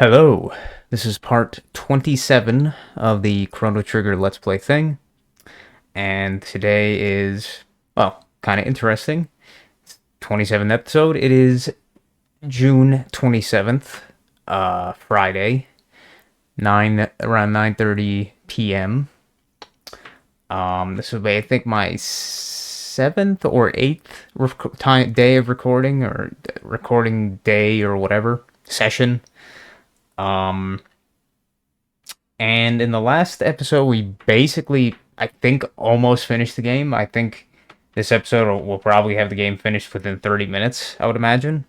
Hello, this is part 27 of the Chrono Trigger Let's Play thing, and today is, well, kind of interesting. It's 27th episode. It is June 27th, Friday, around 9:30 p.m. This will be, I think, my 7th or 8th day of recording, or recording day, or whatever, session. And in the last episode, we basically, I think, almost finished the game. I think this episode will probably have the game finished within 30 minutes, I would imagine.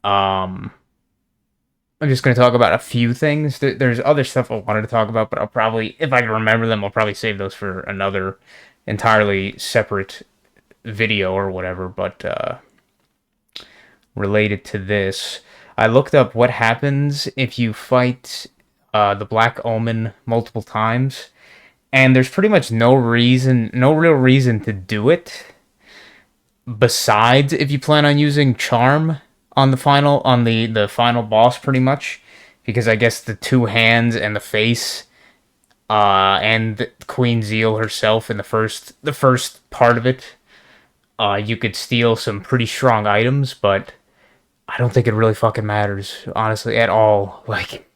I'm just going to talk about a few things. There's other stuff I wanted to talk about, but I'll probably, if I can remember them, I'll probably save those for another entirely separate video or whatever. But related to this, I looked up what happens if you fight the Black Omen multiple times, and there's pretty much no real reason to do it, besides if you plan on using Charm on the final boss, pretty much, because I guess the two hands and the face, and Queen Zeal herself in the first part of it, you could steal some pretty strong items, but I don't think it really fucking matters, honestly, at all. Like,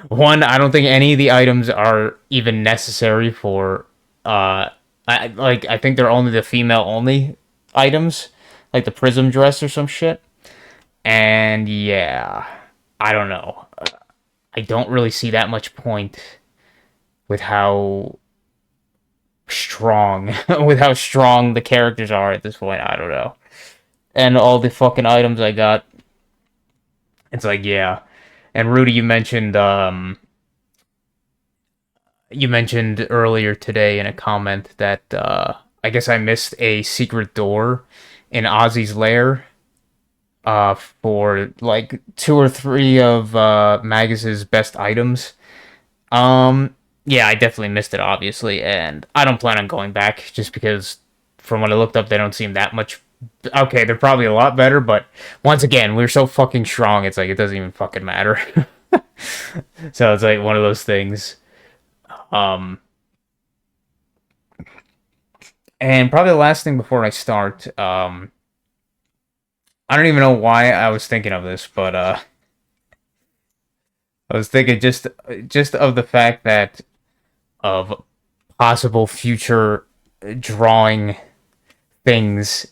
one, I don't think any of the items are even necessary for, I think they're only the female-only items, like the prism dress or some shit. And, yeah, I don't know. I don't really see that much point with how strong, the characters are at this point. I don't know. And all the fucking items I got, it's like, yeah. And Rudy, you mentioned earlier today in a comment that I guess I missed a secret door in Ozzy's lair for like 2 or 3 of Magus's best items. Yeah, I definitely missed it, obviously, and I don't plan on going back just because from what I looked up, they don't seem that much. Okay, they're probably a lot better, but once again, we're so fucking strong, it's like, it doesn't even fucking matter. So it's like one of those things. And probably the last thing before I start, I don't even know why I was thinking of this, but I was thinking just of the fact that of possible future drawing things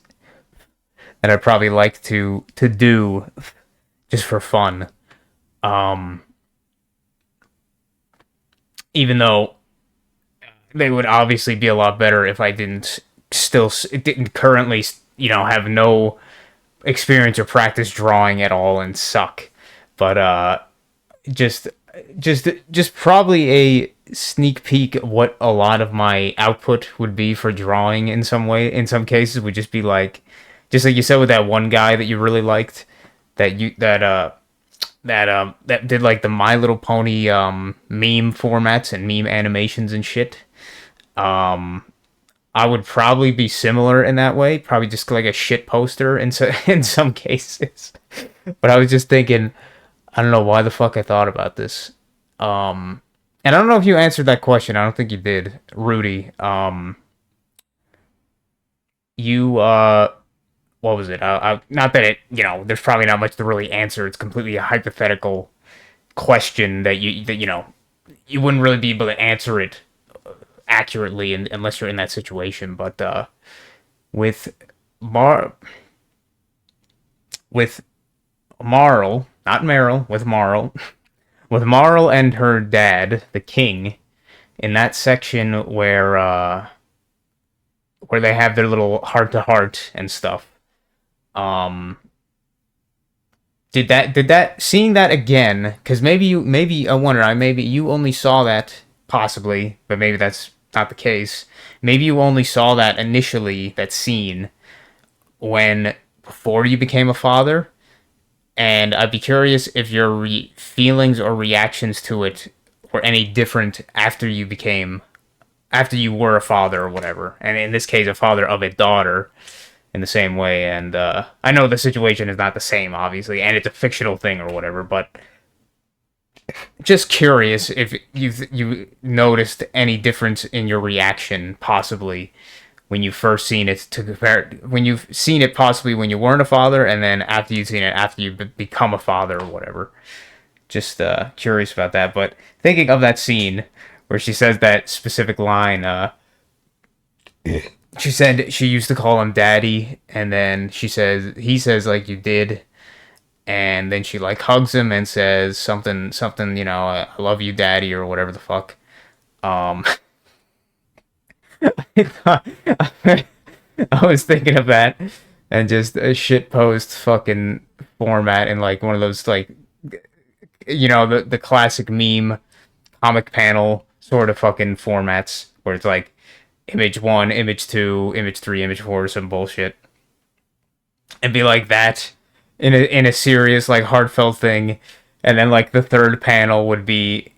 that I'd probably like to do just for fun. Even though they would obviously be a lot better if I didn't currently, have no experience or practice drawing at all and suck. But just probably a sneak peek of what a lot of my output would be for drawing in some cases would just be like, just like you said with that one guy that you really liked, that did like the My Little Pony meme formats and meme animations and shit. I would probably be similar in that way, probably just like a shit poster in some cases. But I was just thinking, I don't know why the fuck I thought about this. And I don't know if you answered that question. I don't think you did, Rudy. You what was it? Not that it, there's probably not much to really answer. It's completely a hypothetical question that you wouldn't really be able to answer it accurately unless you're in that situation. But with Marl, not Meryl, with Marl, with Marl and her dad, the king, in that section where they have their little heart-to-heart and stuff. Seeing that again, because maybe I wonder, maybe you only saw that, possibly, but maybe that's not the case. Maybe you only saw that initially, that scene, before you became a father, and I'd be curious if your feelings or reactions to it were any different after you were a father or whatever, and in this case, a father of a daughter, in the same way. And I know the situation is not the same, obviously, and it's a fictional thing or whatever, but just curious if you noticed any difference in your reaction, possibly when you first seen it to compare when you've seen it possibly when you weren't a father, and then after you've seen it after you become a father or whatever. Just curious about that. But thinking of that scene where she says that specific line, she said she used to call him daddy, and then he says like you did, and then she like hugs him and says something, I love you daddy or whatever the fuck. um I was thinking of that, and just a shit post fucking format in like one of those, like, the classic meme comic panel sort of fucking formats where it's like image one, image two, image three, image four, some bullshit, and be like that in a serious, like, heartfelt thing, and then like the third panel would be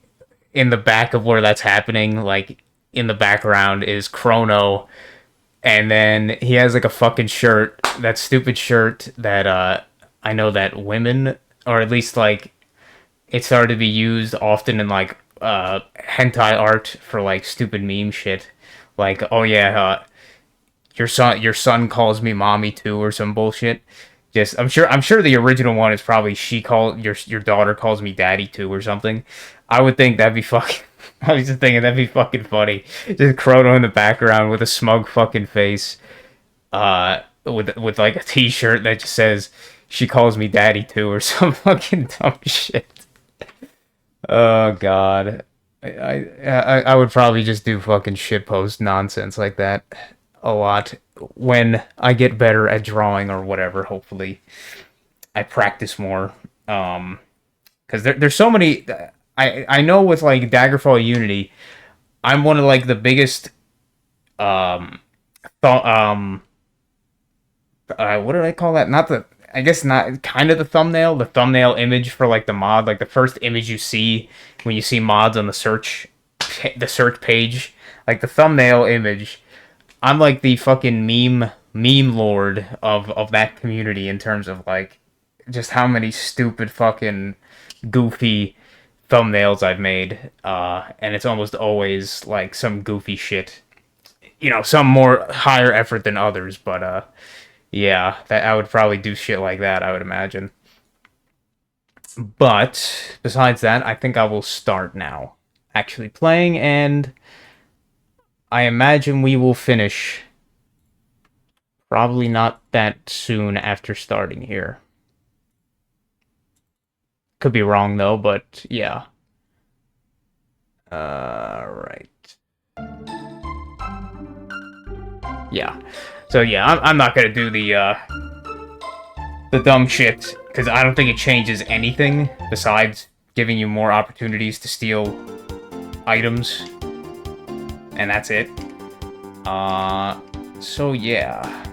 in the back of where that's happening, like in the background is Chrono, and then he has like a fucking shirt, that stupid shirt that I know that women, or at least like it started to be used often in like hentai art for like stupid meme shit, like, oh yeah, your son calls me mommy too or some bullshit. Just I'm sure the original one is probably she called your daughter calls me daddy too or something. I would think that'd be fucking. I was just thinking that'd be fucking funny. Just Chrono in the background with a smug fucking face, with like a T-shirt that just says she calls me daddy too or some fucking dumb shit. Oh god. I would probably just do fucking shitpost nonsense like that a lot when I get better at drawing or whatever. Hopefully, I practice more. Because there's so many. I know with like Daggerfall Unity, I'm one of like the biggest um what did I call that? Not the, I guess not, kind of the thumbnail image for like the mod, like the first image you see when you see mods on the search page, like the thumbnail image. I'm like the fucking meme lord of that community in terms of like just how many stupid fucking goofy thumbnails I've made, and it's almost always like some goofy shit. Some more higher effort than others, but yeah, that I would probably do shit like that, I would imagine. But besides that, I think I will start now actually playing, and I imagine we will finish probably not that soon after starting here. Could be wrong though, but yeah. Right. Yeah. So yeah, I'm not gonna do the dumb shit because I don't think it changes anything besides giving you more opportunities to steal items, and that's it. So yeah.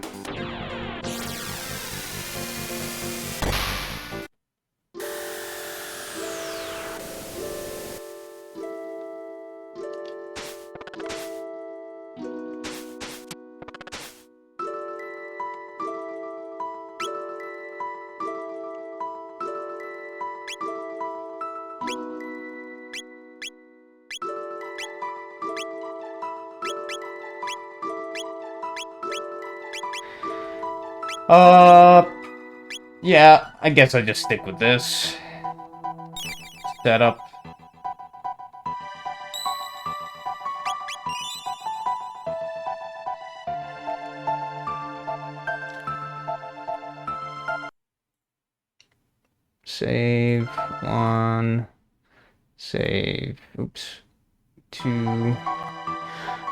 Uh, yeah, I guess I just stick with this setup. Save one. Save. Oops. Two.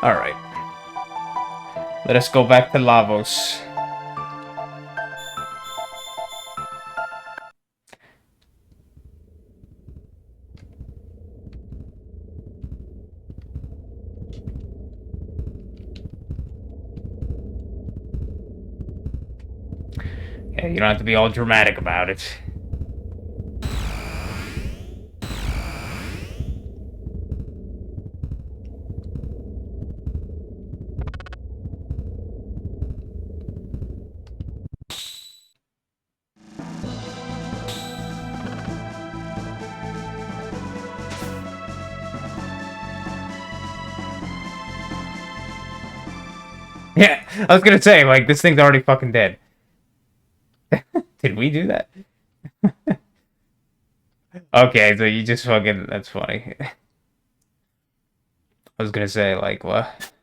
All right. Let us go back to Lavos. Yeah, you don't have to be all dramatic about it. Yeah, I was gonna say, like, this thing's already fucking dead. Did we do that? Okay, so you just fucking... That's funny. I was gonna say, like, what?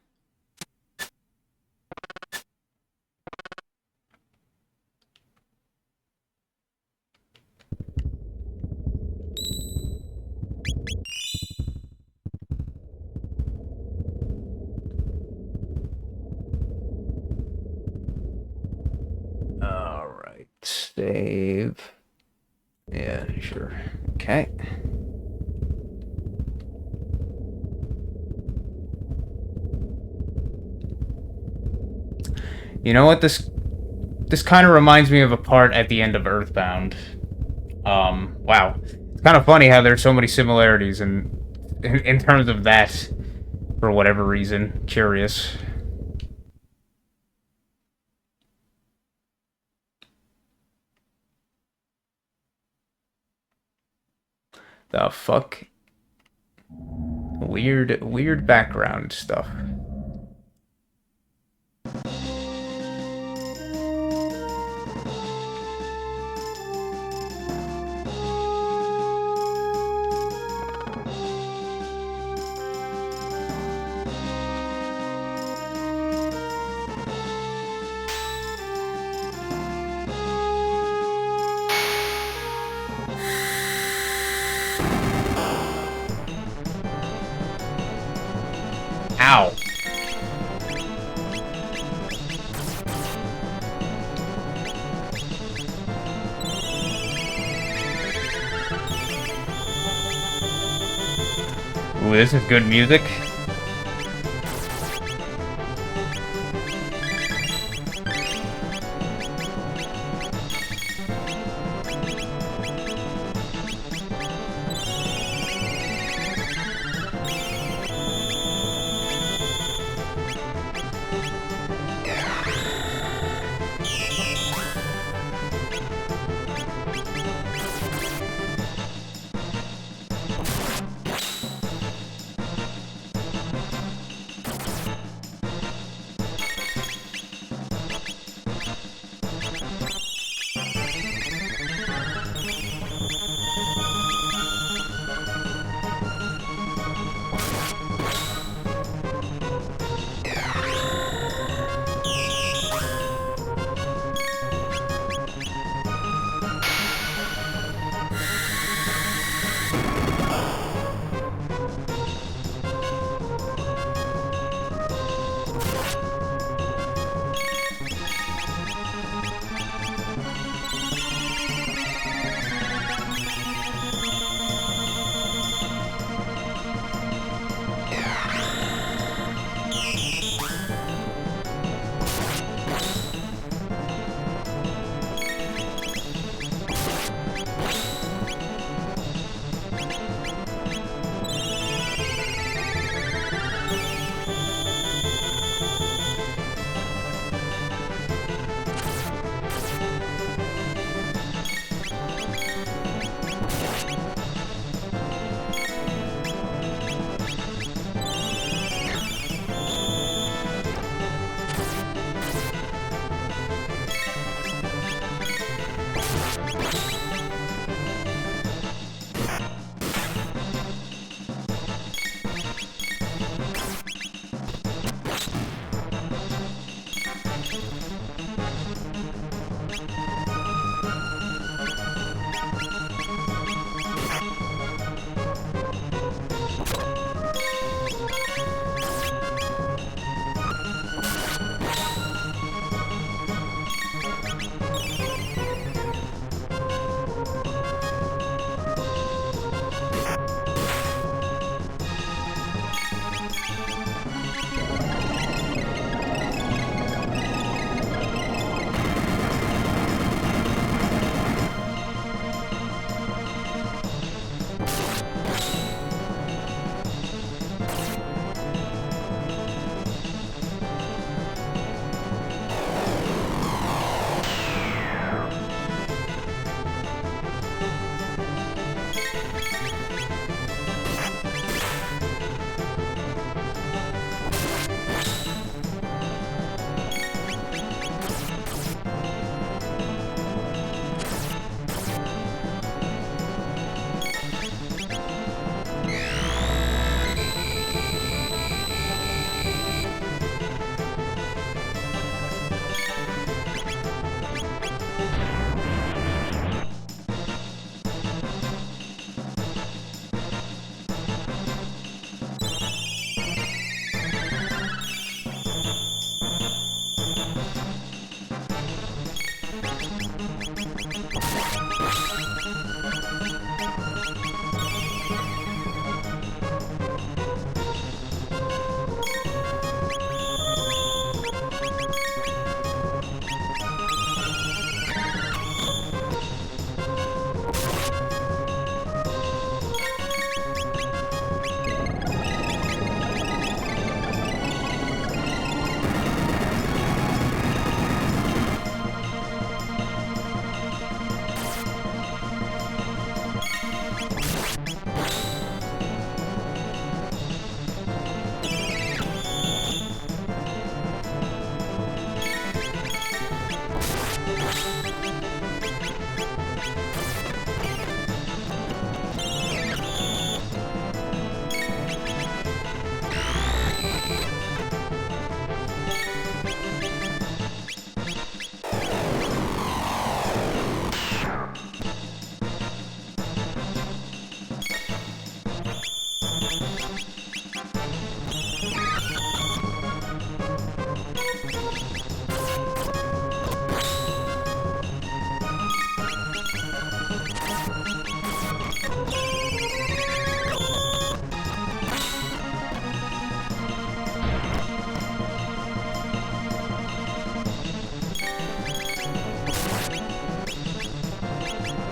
Alright, save. Yeah, sure. Okay. You know what? This kind of reminds me of a part at the end of Earthbound. Wow. It's kind of funny how there's so many similarities in terms of that, for whatever reason. Curious. The fuck? Weird background stuff. Ow. Ooh, this is good music.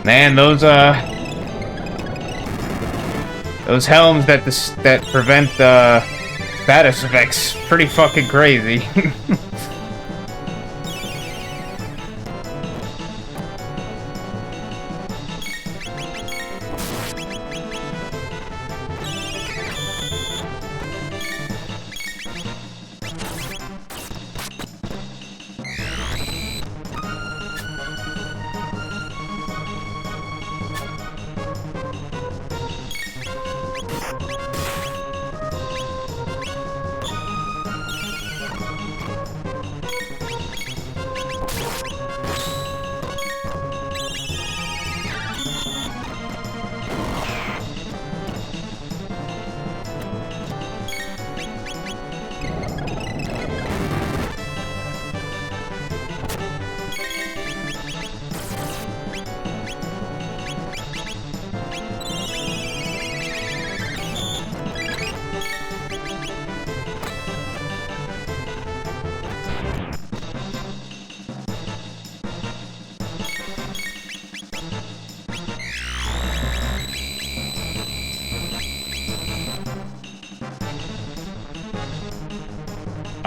Man, those helms that prevent status effects, pretty fucking crazy.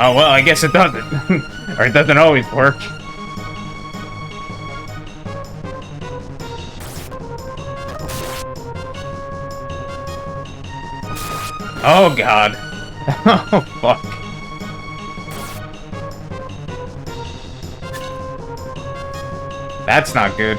Oh, well, I guess it doesn't. Or it doesn't always work. Oh, God. Oh, fuck. That's not good.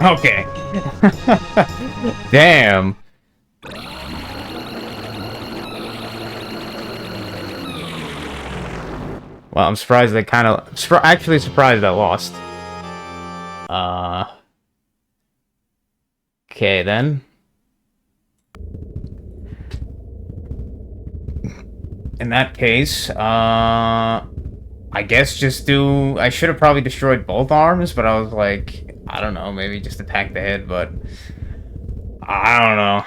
Okay. Damn. Well, I'm surprised they kind of... actually surprised I lost. Okay, then. In that case, I guess just do... I should have probably destroyed both arms, but I was like... I don't know, maybe just attack the head, but... I don't know.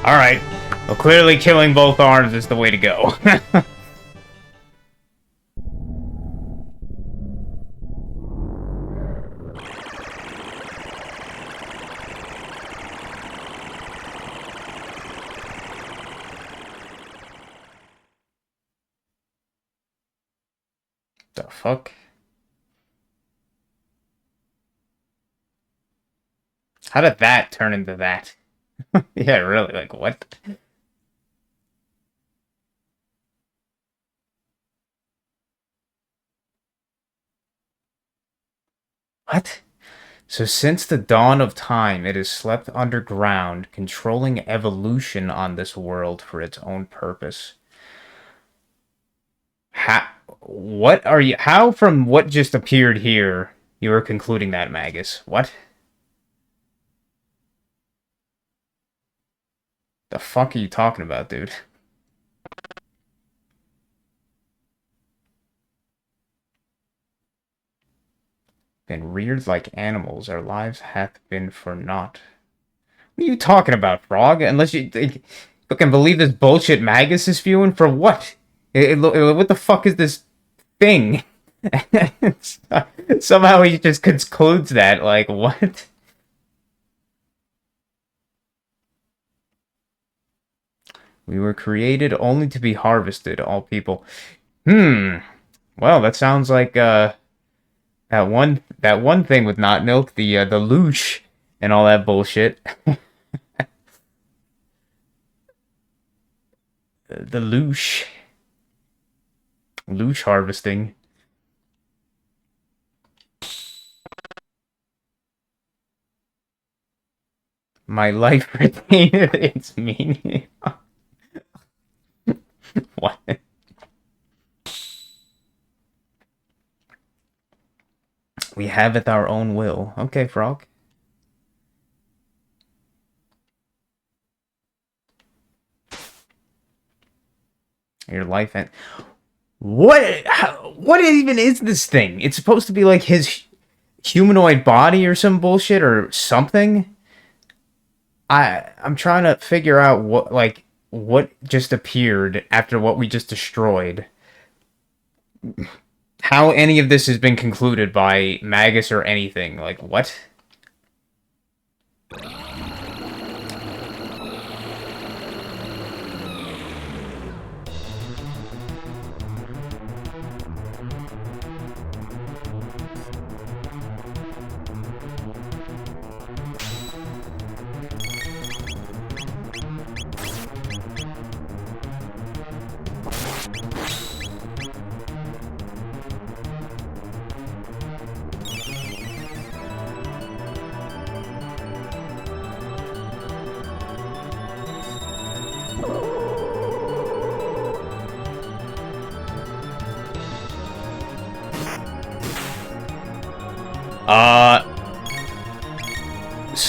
Alright. Well, clearly killing both arms is the way to go. The fuck? How did that turn into that? Yeah, really, like, what? What? So since the dawn of time, it has slept underground, controlling evolution on this world for its own purpose. How, what are you, how from what just appeared here, you are concluding that, Magus? What? The fuck are you talking about, dude? Been reared like animals, our lives hath been for naught. What are you talking about, Frog? Unless you fucking believe this bullshit Magus is spewing for what? What the fuck is this thing? Somehow he just concludes that, like, what? We were created only to be harvested, all people. Well, that sounds like, that one thing with not milk, the loosh, and all that bullshit. The loosh. Loosh harvesting. My life retained its meaning. What? We have it our own will. Okay, Frog. Your life and what even is this thing? It's supposed to be like his humanoid body or some bullshit or something. I'm trying to figure out what just appeared after what we just destroyed. How any of this has been concluded by Magus or anything. Like, what?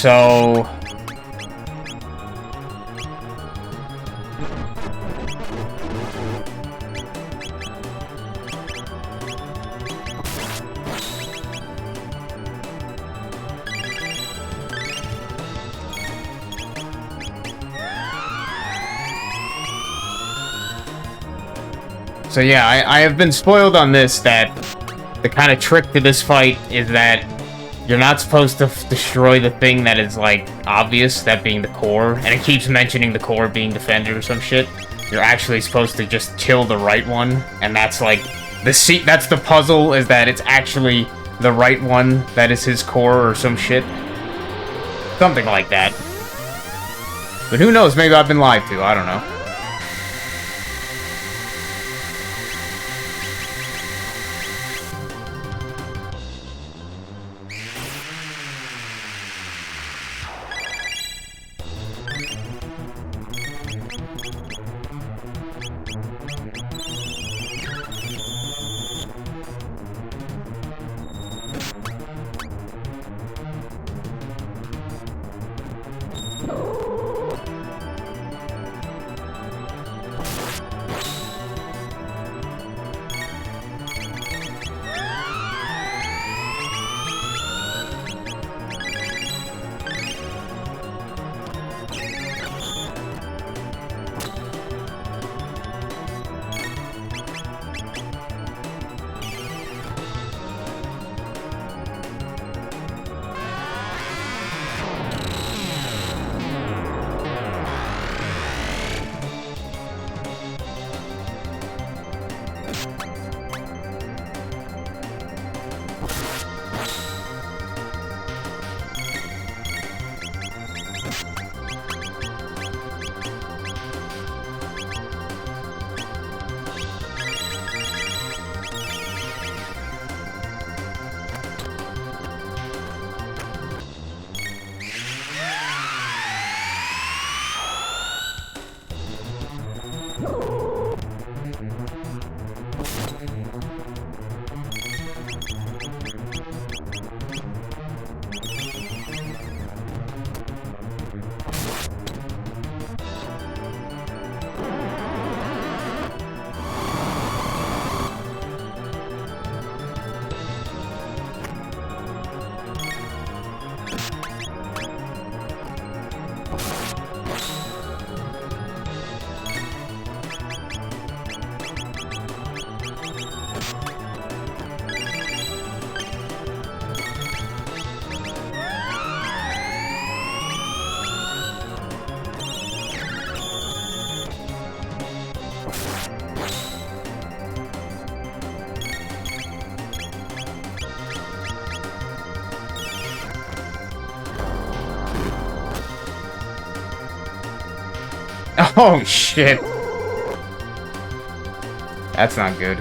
So... So yeah, I have been spoiled on this, that the kind of trick to this fight is that you're not supposed to destroy the thing that is, like, obvious, that being the core, and it keeps mentioning the core being defended or some shit. You're actually supposed to just kill the right one, and that's, like, that's the puzzle, is that it's actually the right one that is his core or some shit. Something like that. But who knows, maybe I've been lied to, I don't know. Oh, shit. That's not good.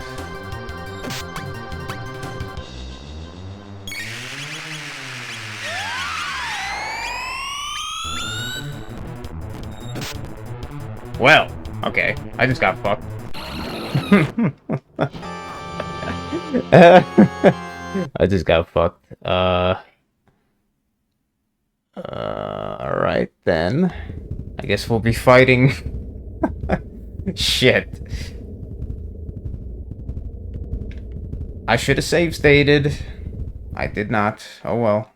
Well, okay. I just got fucked. I just got fucked. Alright then. I guess we'll be fighting... Shit. I should have save stated. I did not. Oh well.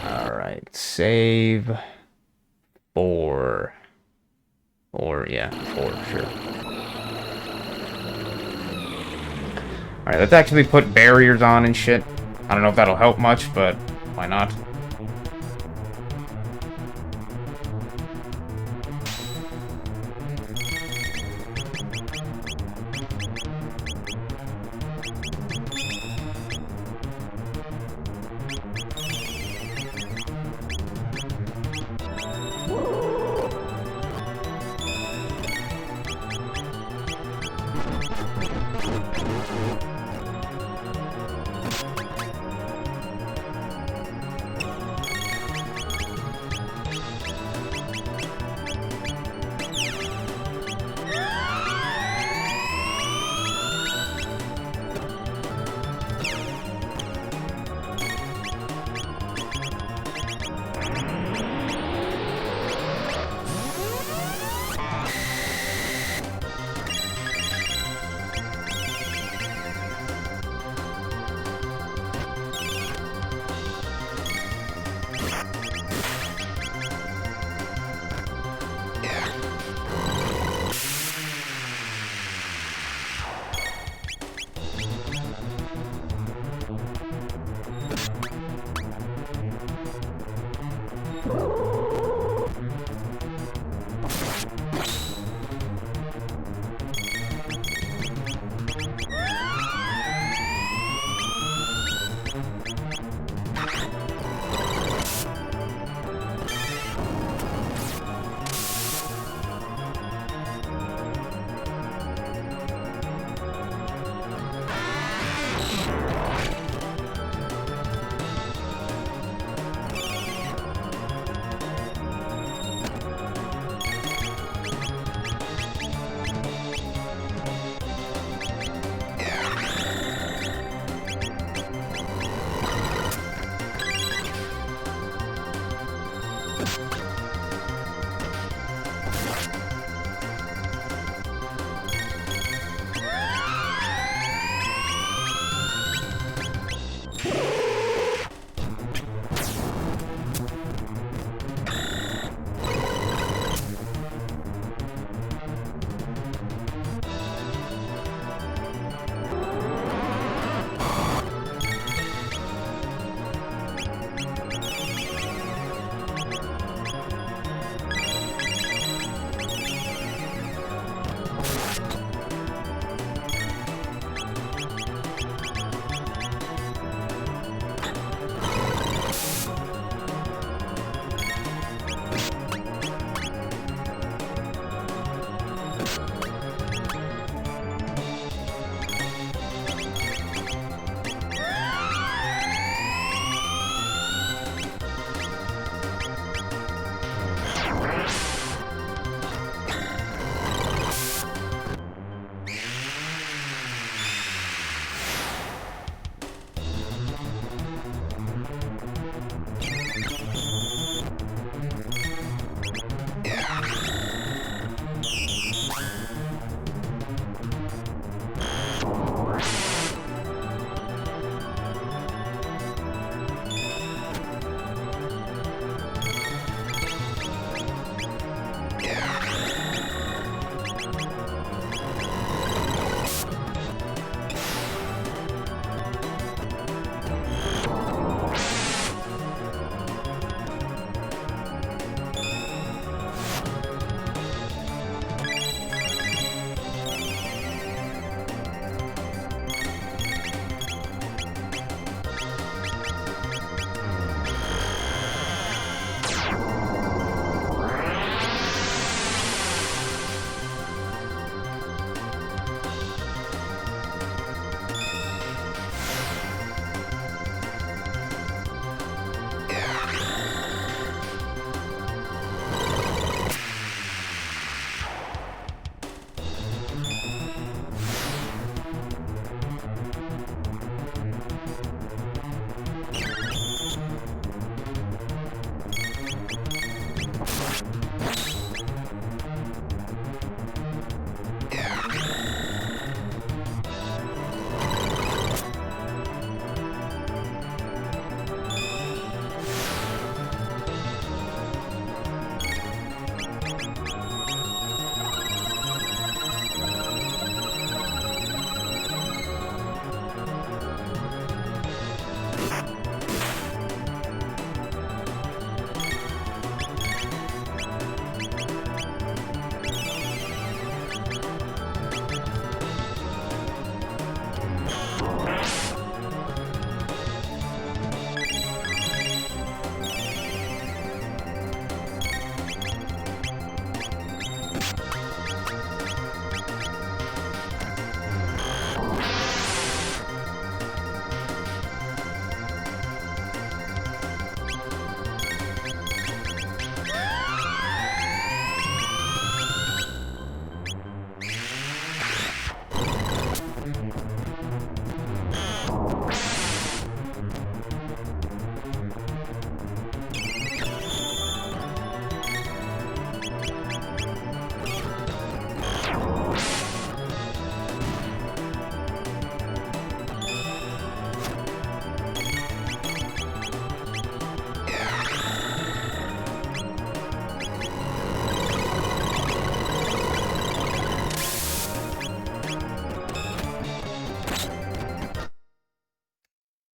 Alright, save 4. Or, yeah, 4, sure. Alright, let's actually put barriers on and shit. I don't know if that'll help much, but why not?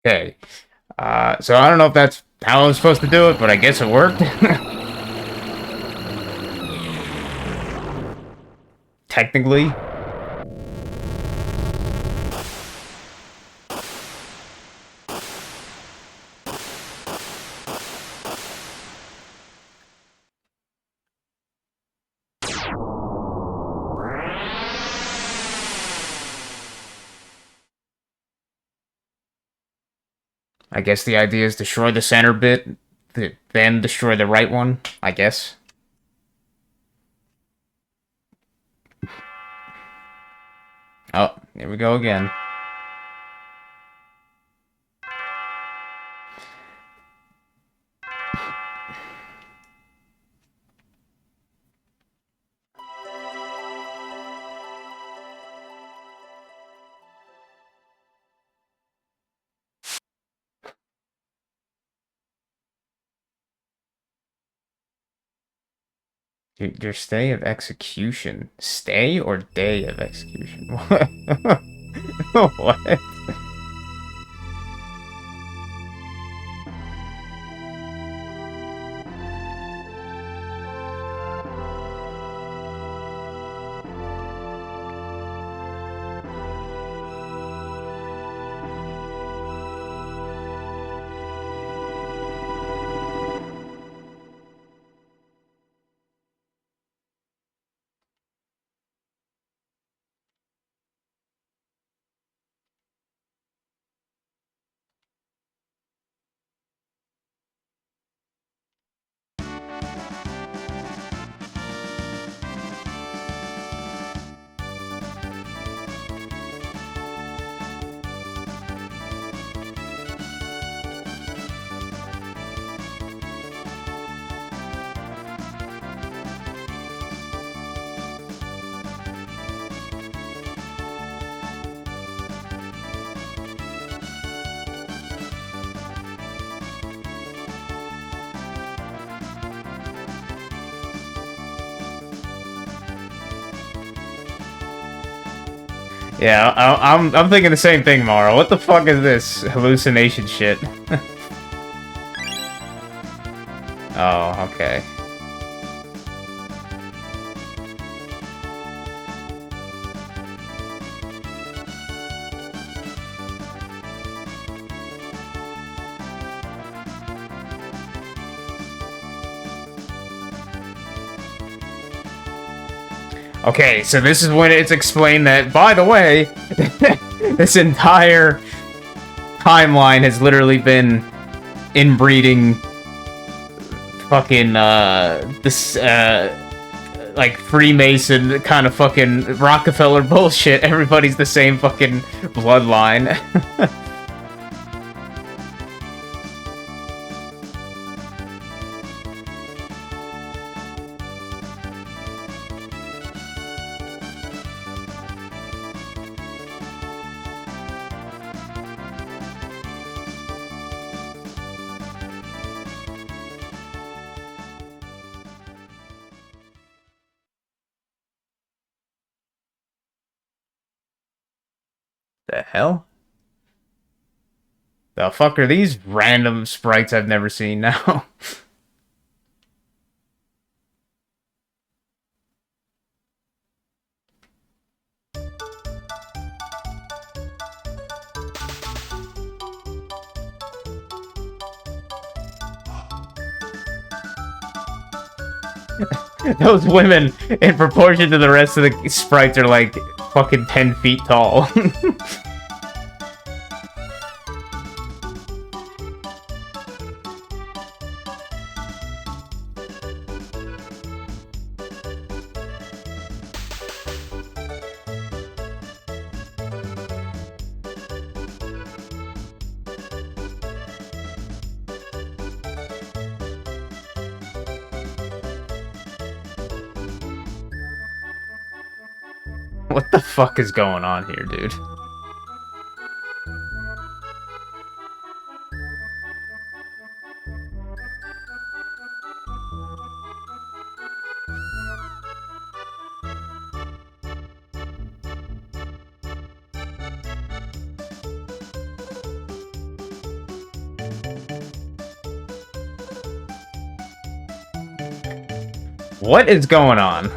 Okay. So I don't know if that's how I was supposed to do it, but I guess it worked. Technically. I guess the idea is destroy the center bit, then destroy the right one, I guess. Oh, here we go again. Your stay of execution. Stay or day of execution? What? What? Yeah, I'm thinking the same thing, Mara. What the fuck is this hallucination shit? Oh, okay. Okay, so this is when it's explained that, by the way, this entire timeline has literally been inbreeding fucking, like, Freemason kind of fucking Rockefeller bullshit. Everybody's the same fucking bloodline. The hell? The fuck are these random sprites I've never seen now? Those women, in proportion to the rest of the sprites, are like fucking 10 feet tall. What the fuck is going on here, dude? What is going on?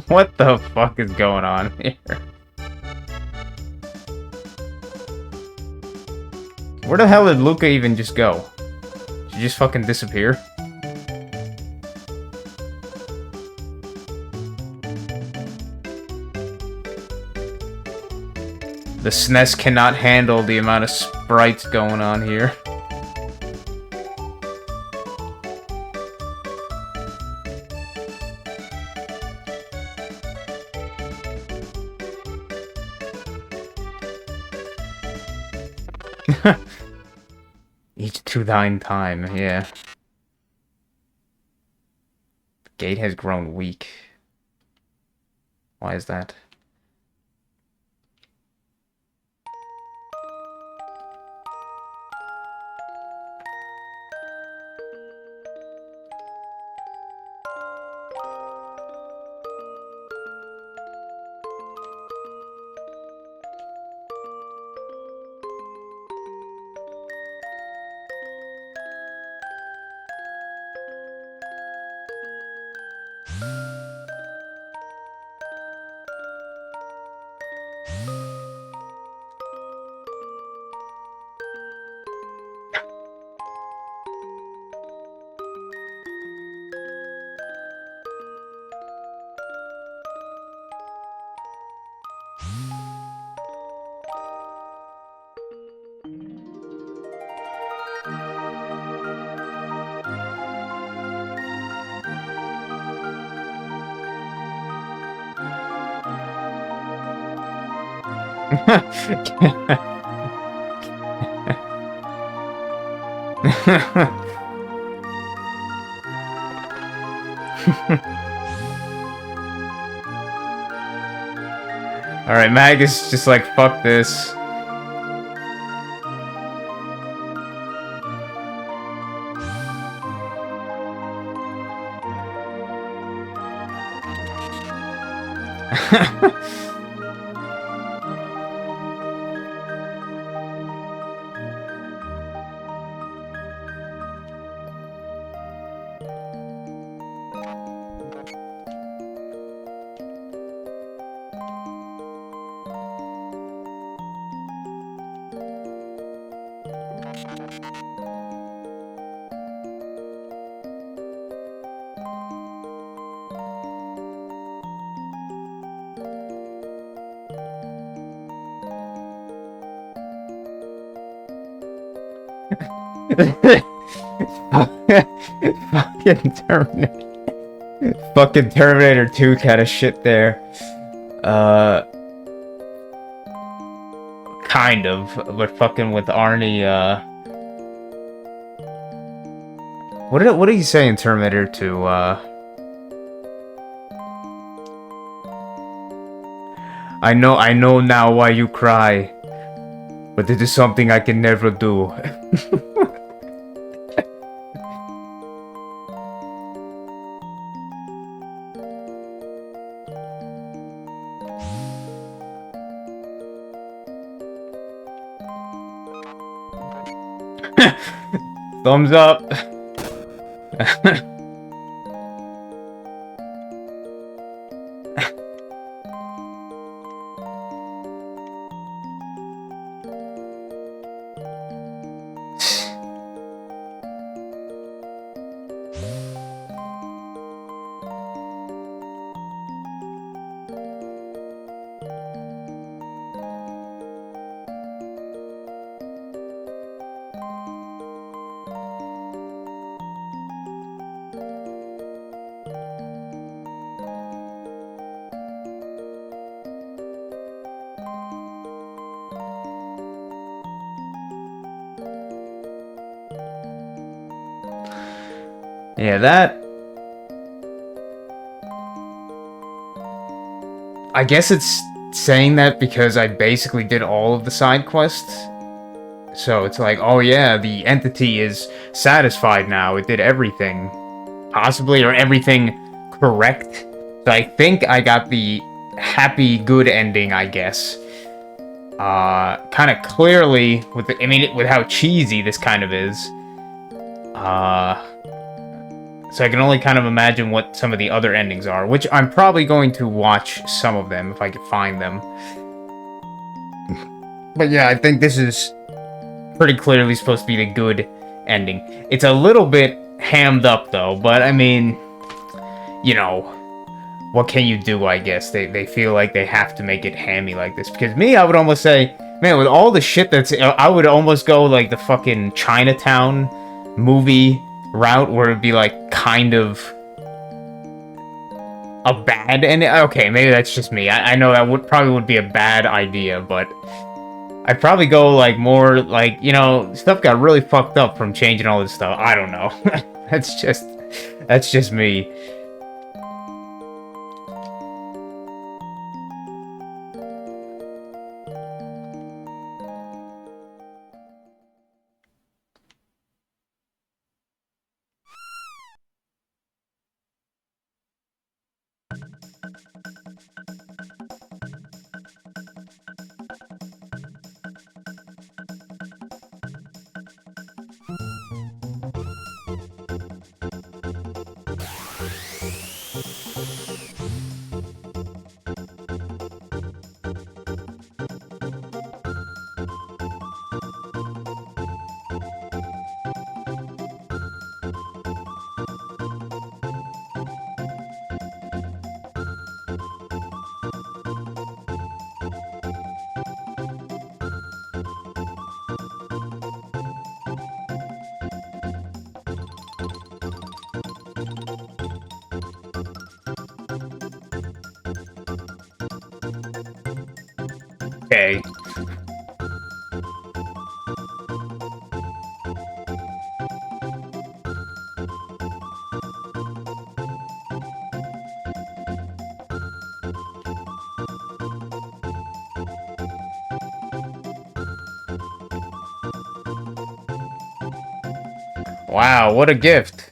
What the fuck is going on here? Where the hell did Luca even just go? Did she just fucking disappear? The SNES cannot handle the amount of sprites going on here. Each to thine time, yeah. The gate has grown weak. Why is that? Alright, Mag is just like, fuck this. Fucking Terminator. Fucking Terminator 2 kind of shit there. Kind of, but fucking with Arnie, what did he say in Terminator 2, I know now why you cry, but it is something I can never do. Thumbs up. Yeah, that... I guess it's saying that because I basically did all of the side quests. So it's like, oh yeah, the entity is satisfied now. It did everything. Possibly, or everything correct. So I think I got the happy, good ending, I guess. Kind of clearly, with the, I mean, with how cheesy this kind of is. So I can only kind of imagine what some of the other endings are, which I'm probably going to watch some of them if I can find them. But yeah, I think this is pretty clearly supposed to be the good ending. It's a little bit hammed up, though, but I mean, you know, what can you do, I guess? They feel like they have to make it hammy like this. Because me, I would almost say, man, with all the shit that's... I would almost go, like, the fucking Chinatown movie route, where it'd be, like, kind of a bad ending. Okay, maybe that's just me. I know that probably would be a bad idea, but I'd probably go, like, more, like, you know, stuff got really fucked up from changing all this stuff. I don't know. That's just me. Okay. Wow, what a gift.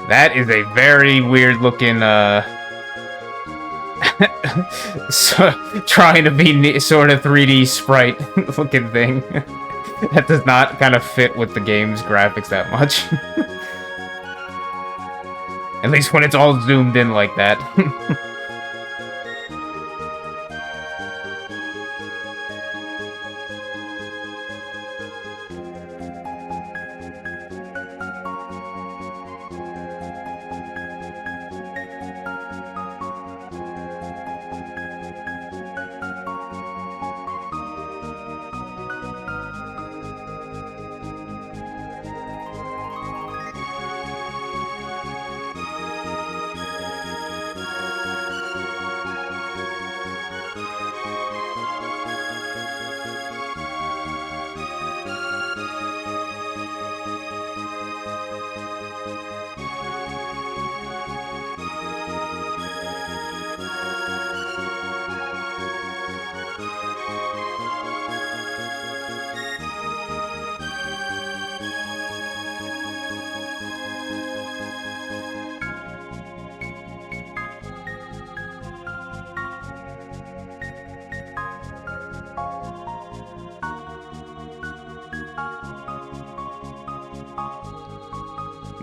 That is a very weird looking, so, trying to be sort of 3D sprite looking thing. That does not kind of fit with the game's graphics that much. At least when it's all zoomed in like that.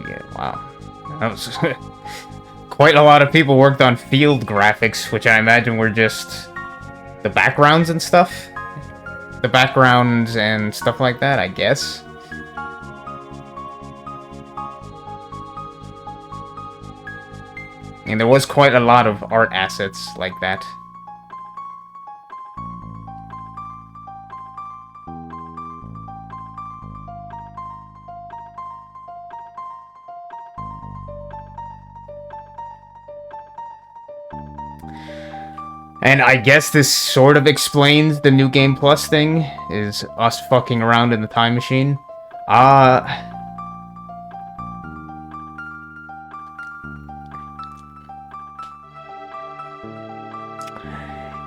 Yeah, wow. That was quite a lot of people worked on field graphics, which I imagine were just the backgrounds and stuff. The backgrounds and stuff like that, I guess. And there was quite a lot of art assets like that. And I guess this sort of explains the New Game Plus thing, is us fucking around in the time machine.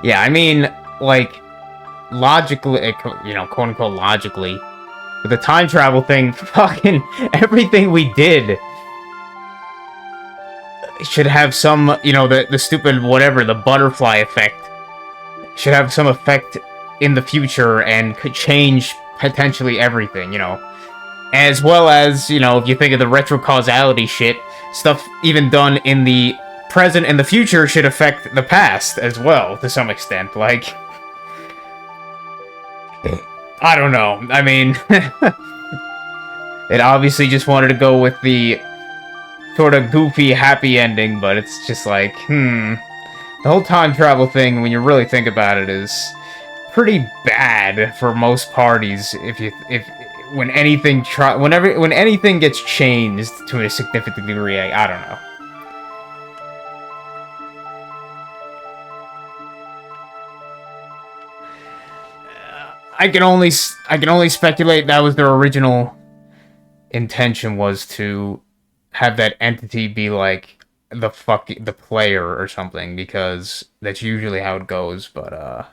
Yeah, I mean, like, logically, you know, quote-unquote logically, with the time travel thing, fucking everything we did should have some, you know, the stupid whatever, the butterfly effect, should have some effect in the future and could change potentially everything, you know. As well as, you know, if you think of the retrocausality shit, stuff even done in the present and the future should affect the past as well, to some extent. Like, I don't know. I mean, it obviously just wanted to go with the sort of goofy, happy ending, but it's just like, The whole time travel thing, when you really think about it, is pretty bad for most parties. When anything when anything gets changed to a significant degree, I don't know. I can only speculate that was their original intention, was to have that entity be like the player or something, because that's usually how it goes. But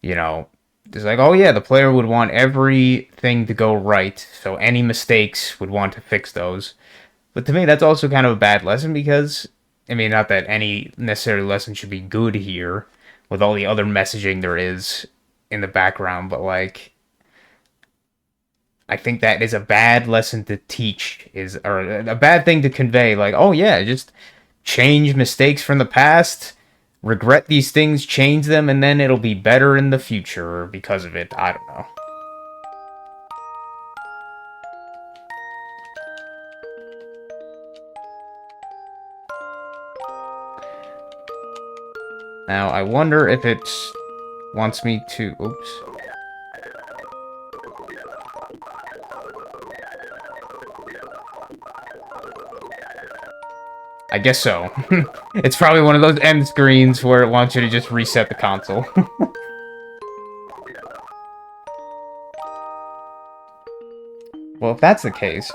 you know, it's like, oh yeah, the player would want everything to go right, so any mistakes would want to fix those. But to me, that's also kind of a bad lesson, because I mean, not that any necessary lesson should be good here with all the other messaging there is in the background, but like, I think that is a bad lesson to teach, or a bad thing to convey. Like, oh yeah, just change mistakes from the past, regret these things, change them, and then it'll be better in the future because of it. I don't know. Now, I wonder if it wants me to... Oops. I guess so. It's probably one of those end screens where it wants you to just reset the console. Well, if that's the case...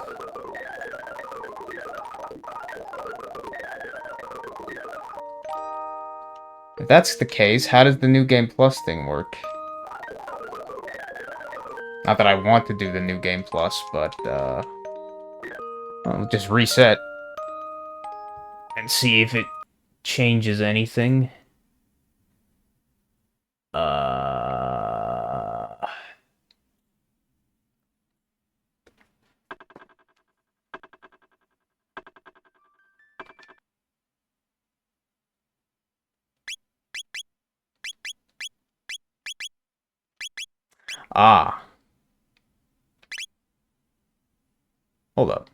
If that's the case, how does the New Game Plus thing work? Not that I want to do the New Game Plus, but, I'll just reset. And see if it changes anything. Ah. Hold up.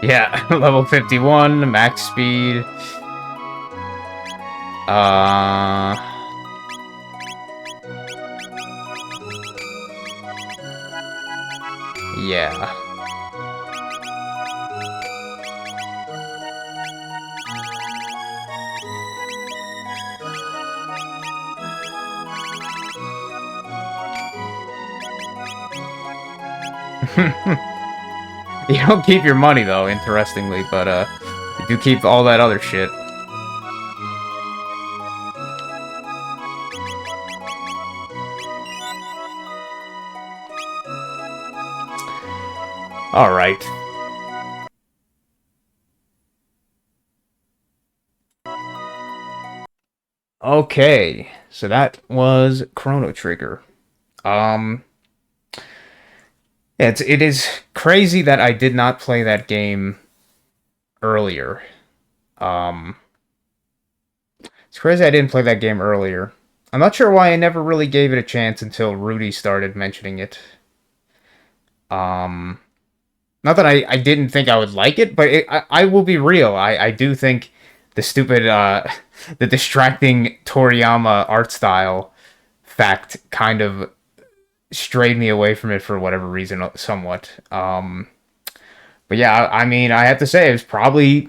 Yeah, level 51, max speed. Uh, yeah. You don't keep your money though, interestingly, but you do keep all that other shit. All right. Okay, so that was Chrono Trigger. Um, it is crazy that I did not play that game earlier. Um, it's crazy I didn't play that game earlier. I'm not sure why I never really gave it a chance until Rudy started mentioning it. Um, Not that I didn't think I would like it, but I will be real. I do think the stupid, the distracting Toriyama art style fact kind of strayed me away from it for whatever reason, somewhat. But yeah, I mean, I have to say, it was probably,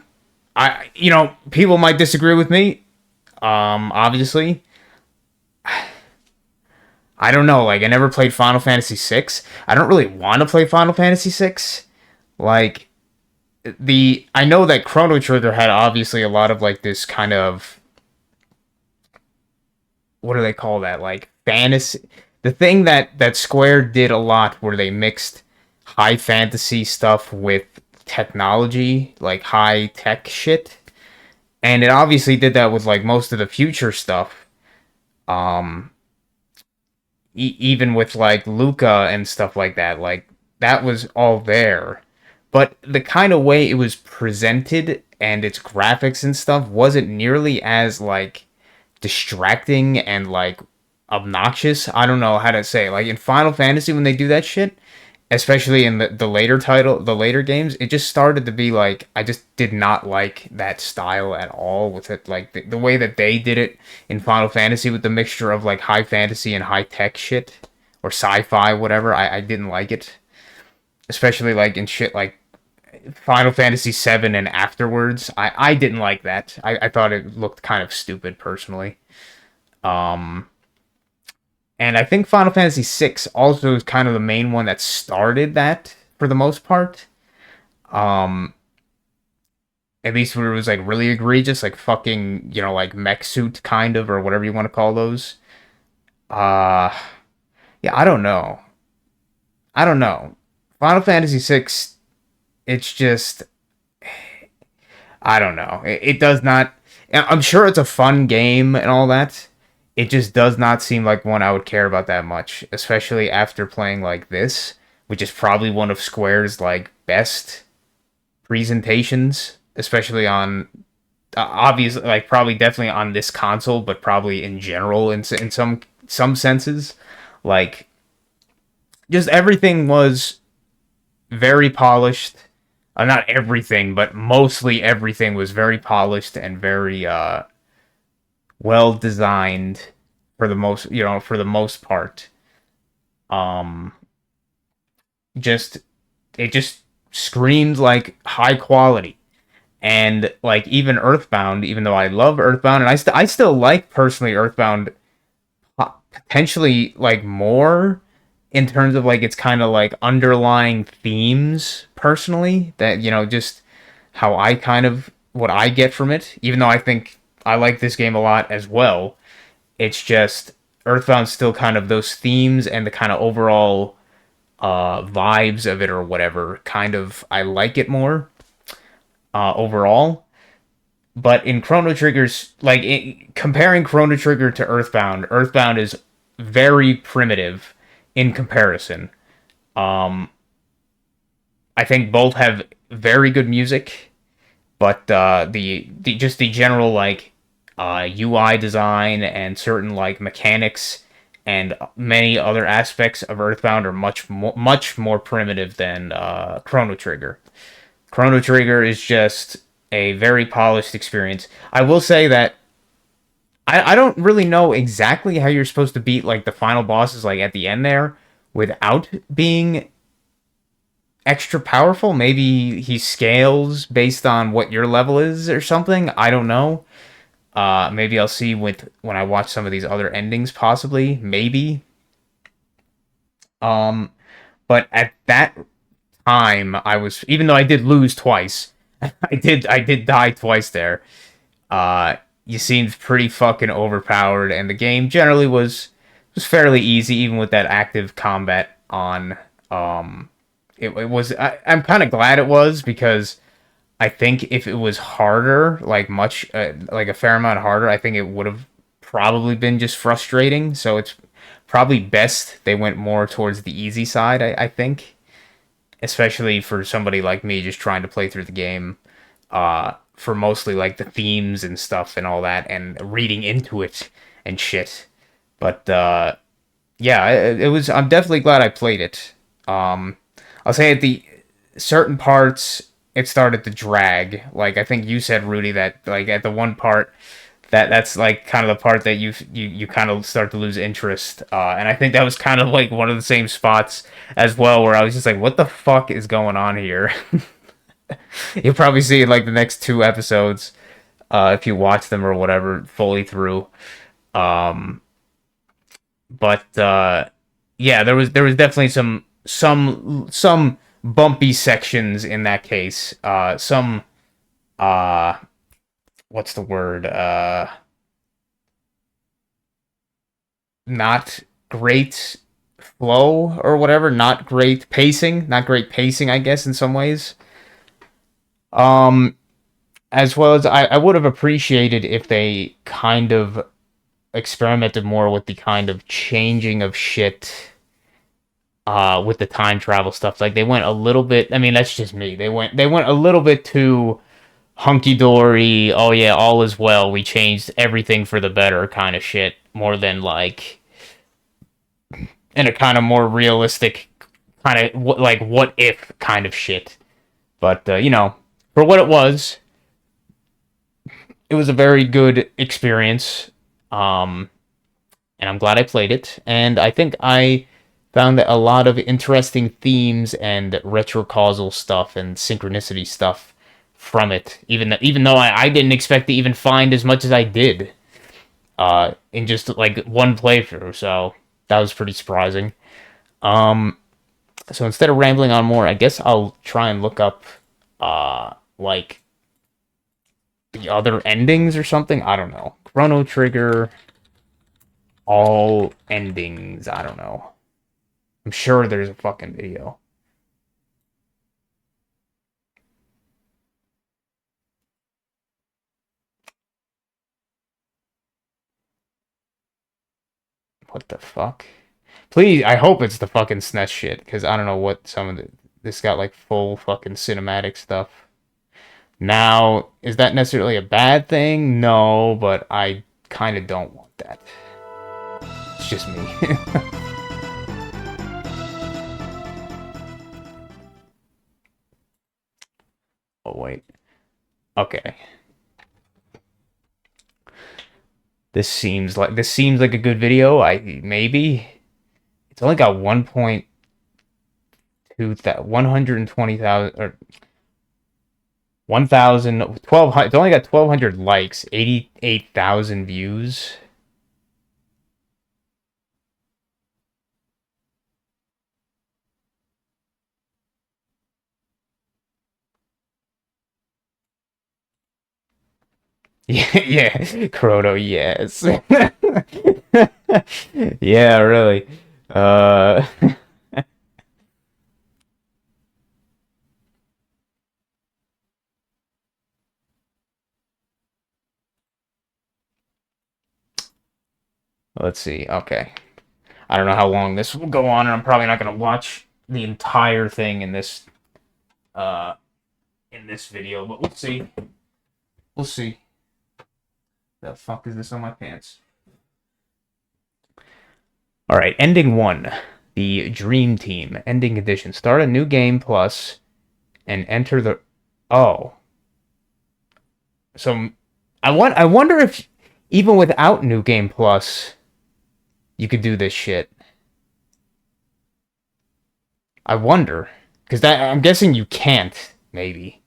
people might disagree with me. Obviously, I don't know. Like, I never played Final Fantasy VI. I don't really want to play Final Fantasy VI. Like, I know that Chrono Trigger had obviously a lot of like this kind of, what do they call that? Like fantasy. The thing that Square did a lot where they mixed high fantasy stuff with technology, like high tech shit. And it obviously did that with like most of the future stuff. Um Even with like Luca and stuff like that. Like that was all there. But the kind of way it was presented and its graphics and stuff wasn't nearly as like distracting and like obnoxious. I don't know how to say. Like in Final Fantasy when they do that shit, especially in the the later games, it just started to be like I just did not like that style at all with it like the way that they did it in Final Fantasy with the mixture of like high fantasy and high tech shit or sci-fi whatever. I didn't like it. Especially like in shit like Final Fantasy VII and afterwards. I didn't like that. I thought it looked kind of stupid personally. Um, and I think Final Fantasy VI also is kind of the main one that started that for the most part. Um, at least when it was like really egregious, like fucking, like mech suit kind of, or whatever you want to call those. Uh, yeah, I don't know. I don't know. Final Fantasy VI, it's just, I don't know. It does not. I'm sure it's a fun game and all that. It just does not seem like one I would care about that much, especially after playing like this, which is probably one of Square's like best presentations, especially on obviously like probably definitely on this console, but probably in general in some senses, like just everything was very polished. Not everything, but mostly everything was very polished and very well designed for the most part. Um, just it just screamed like high quality. And like even Earthbound, even though I love Earthbound, and I still like personally Earthbound potentially like more in terms of like its kind of like underlying themes personally that just how I kind of what I get from it, even though I think I like this game a lot as well. It's just Earthbound's still kind of those themes and the kind of overall vibes of it or whatever kind of I like it more overall. But in Chrono Trigger's comparing Chrono Trigger to Earthbound, Earthbound is very primitive in comparison. Um, I think both have very good music, but the just the general like UI design and certain like mechanics and many other aspects of Earthbound are much more primitive than Chrono Trigger. Chrono Trigger is just a very polished experience. I will say that I don't really know exactly how you're supposed to beat like the final bosses like at the end there without being extra powerful. Maybe he scales based on what your level is or something. I don't know. Maybe I'll see with when I watch some of these other endings possibly. Maybe. Um but at that time I was, even though I did lose twice, I did die twice there. Uh, you seemed pretty fucking overpowered, and the game generally was fairly easy, even with that active combat on. It was. I'm kind of glad it was because I think if it was harder, like much, like a fair amount harder, I think it would have probably been just frustrating. So it's probably best they went more towards the easy side. I think, especially for somebody like me just trying to play through the game for mostly like the themes and stuff and all that and reading into it and shit. But yeah, it was. I'm definitely glad I played it. I'll say at the certain parts it started to drag. Like I think you said, Rudy, that like at the one part that's like kind of the part that you kind of start to lose interest. And I think that was kind of like one of the same spots as well where I was just like, what the fuck is going on here? You'll probably see like the next two episodes if you watch them or whatever fully through. Um, but yeah, there was definitely some bumpy sections in that case. Some uh, what's the word? Not great flow or whatever. Not great pacing. Not great pacing, I guess, in some ways. Um, as well as I would have appreciated if they kind of experimented more with the kind of changing of shit with the time travel stuff. Like they went a little bit, I mean that's just me. They went a little bit too hunky dory, oh yeah, all is well. We changed everything for the better kind of shit more than like in a kind of more realistic kind of like what if kind of shit. But for what it was a very good experience. Um and I'm glad I played it. And I think I found a lot of interesting themes and retrocausal stuff and synchronicity stuff from it. Even though I didn't expect to even find as much as I did in just like one playthrough. So that was pretty surprising. Um, so instead of rambling on more, I guess I'll try and look up like the other endings or something. I don't know. Chrono Trigger, all endings. I don't know. I'm sure there's a fucking video. What the fuck? Please, I hope it's the fucking SNES shit, because I don't know what some of the... This got, like, full fucking cinematic stuff. Now, is that necessarily a bad thing? No, but I kind of don't want that. It's just me. Oh, wait. Okay. This seems like a good video. Maybe it's only got 120,000 or 1,000 1,200. It's only got 1,200 likes, 88,000 views. Yeah, yeah, Chrono, yes. Yeah, really. Uh, let's see. Okay. I don't know how long this will go on, and I'm probably not gonna watch the entire thing uh in this video, but we'll see. We'll see. The fuck is this on my pants? All right, ending one. The Dream Team ending condition. Start a new game plus and enter the Oh. So I wonder if even without New Game Plus, you could do this shit. I wonder. Because that I'm guessing you can't, maybe.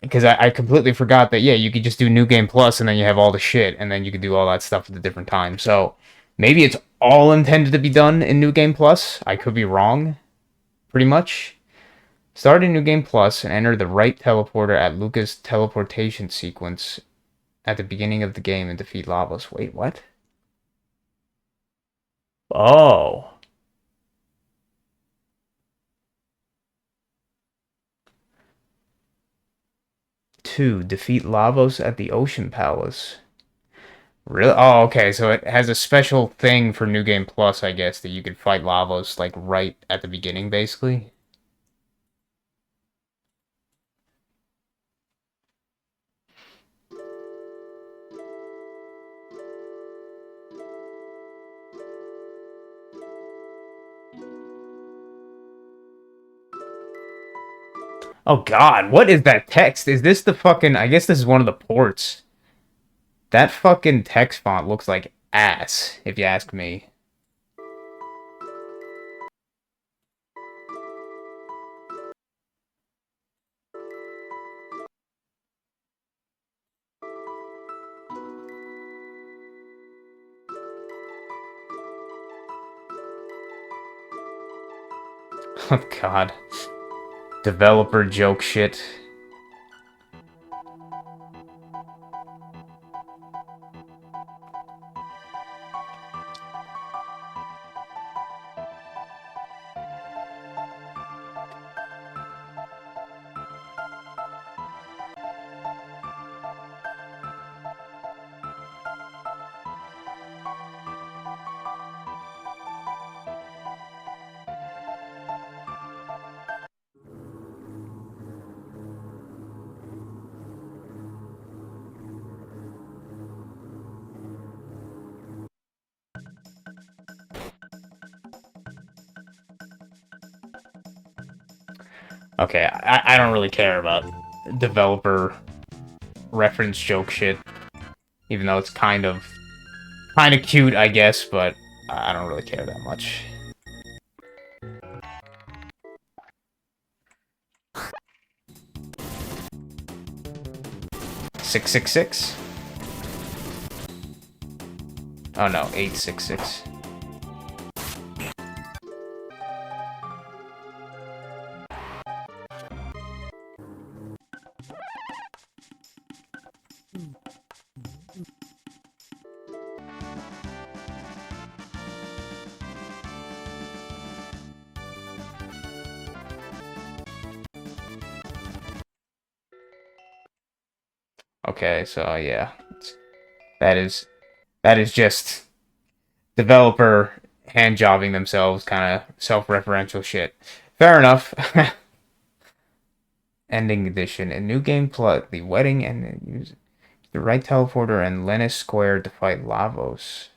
Because I completely forgot that, yeah, you could just do New Game Plus and then you have all the shit, and then you could do all that stuff at a different time. So maybe it's all intended to be done in New Game Plus. I could be wrong, pretty much. Start a New Game Plus and enter the right teleporter at Luca's teleportation sequence at the beginning of the game and defeat Lavos. Wait, what? Oh. 2. Defeat Lavos at the Ocean Palace. Really? Oh, okay. So it has a special thing for New Game Plus, I guess, that you could fight Lavos like right at the beginning, basically. Oh God, what is that text? Is this the fucking? I guess this is one of the ports. That fucking text font looks like ass, if you ask me. Oh God. Developer joke shit. Okay, I don't really care about developer reference joke shit, even though it's kind of cute, I guess, but I don't really care that much. 666? Oh no, 866. Okay, so yeah, that is that is just developer hand jobbing themselves, kind of self-referential shit. Fair enough. Ending edition, a new game plot, the wedding, and use the right teleporter and Lennis Square to fight Lavos.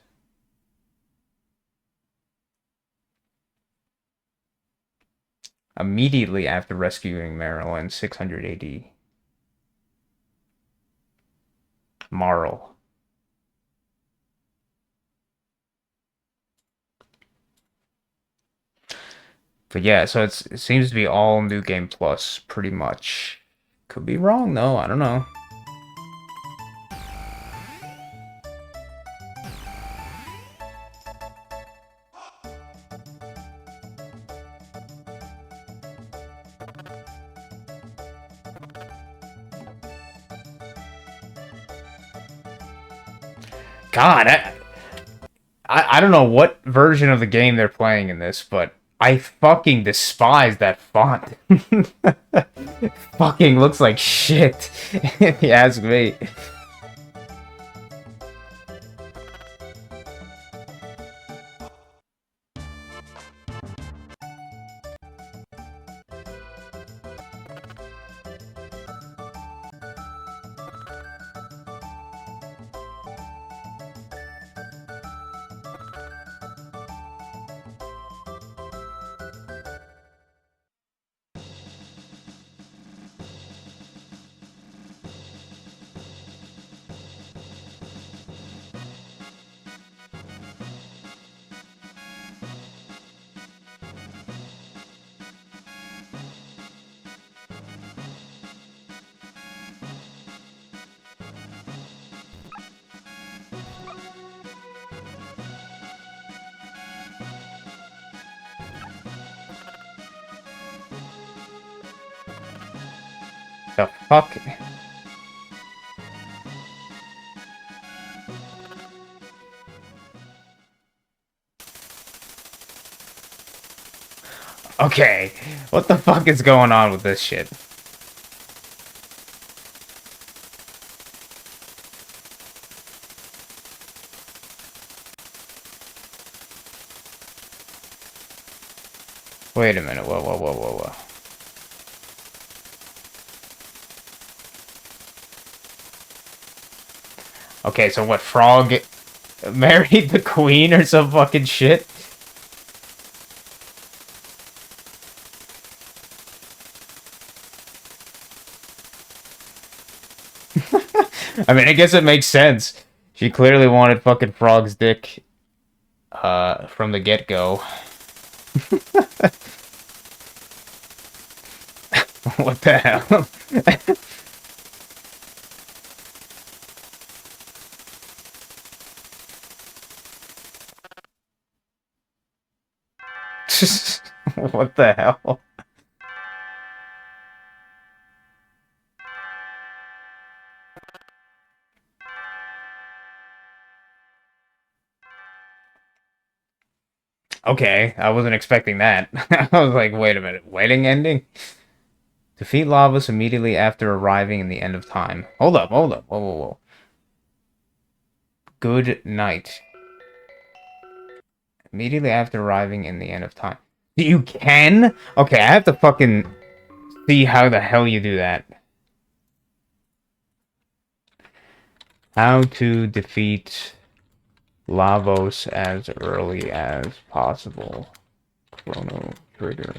Immediately after rescuing Marilyn, 600 AD. Marl. But yeah, so it seems to be all New Game Plus, pretty much. Could be wrong, though. I don't know. God, I don't know what version of the game they're playing in this, but I fucking despise that font. Fucking looks like shit, if you ask me. The fuck? Okay, what the fuck is going on with this shit? Wait a minute, whoa, whoa, whoa, whoa, whoa. Okay, so what, Frog married the queen or some fucking shit? I mean, I guess it makes sense. She clearly wanted fucking Frog's dick, from the get-go. What the hell? What the hell? Okay, I wasn't expecting that. I was like, wait a minute, wedding ending? Defeat Lavos immediately after arriving in the end of time. Hold up, hold up, whoa, whoa, whoa. Good night. Immediately after arriving in the end of time. You can? Okay, I have to fucking see how the hell you do that. How to defeat Lavos as early as possible. Chrono trigger.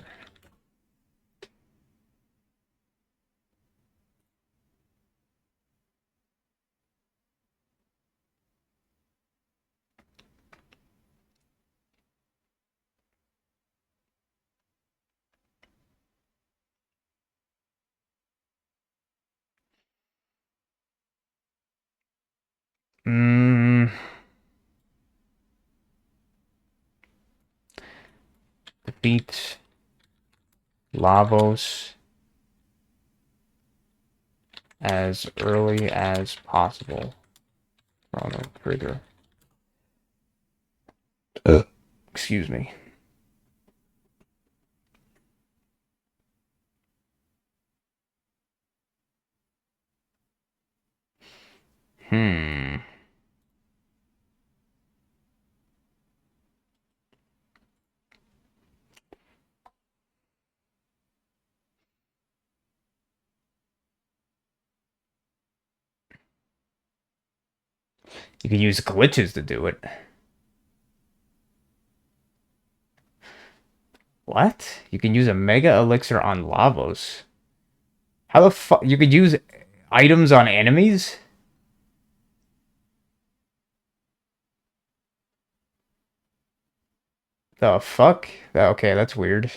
Defeat Lavos as early as possible. Chrono trigger. Excuse me. Hmm. You can use glitches to do it. What? You can use a Mega Elixir on Lavos. How the fuck? You could use items on enemies? The fuck? Okay, that's weird.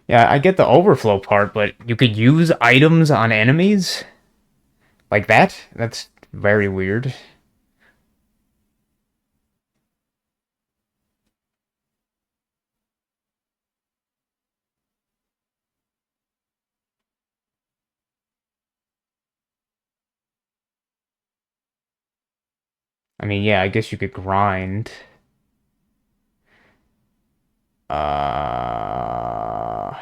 Yeah, I get the overflow part, but you could use items on enemies? Like that? That's very weird. I mean, yeah, I guess you could grind. Uh...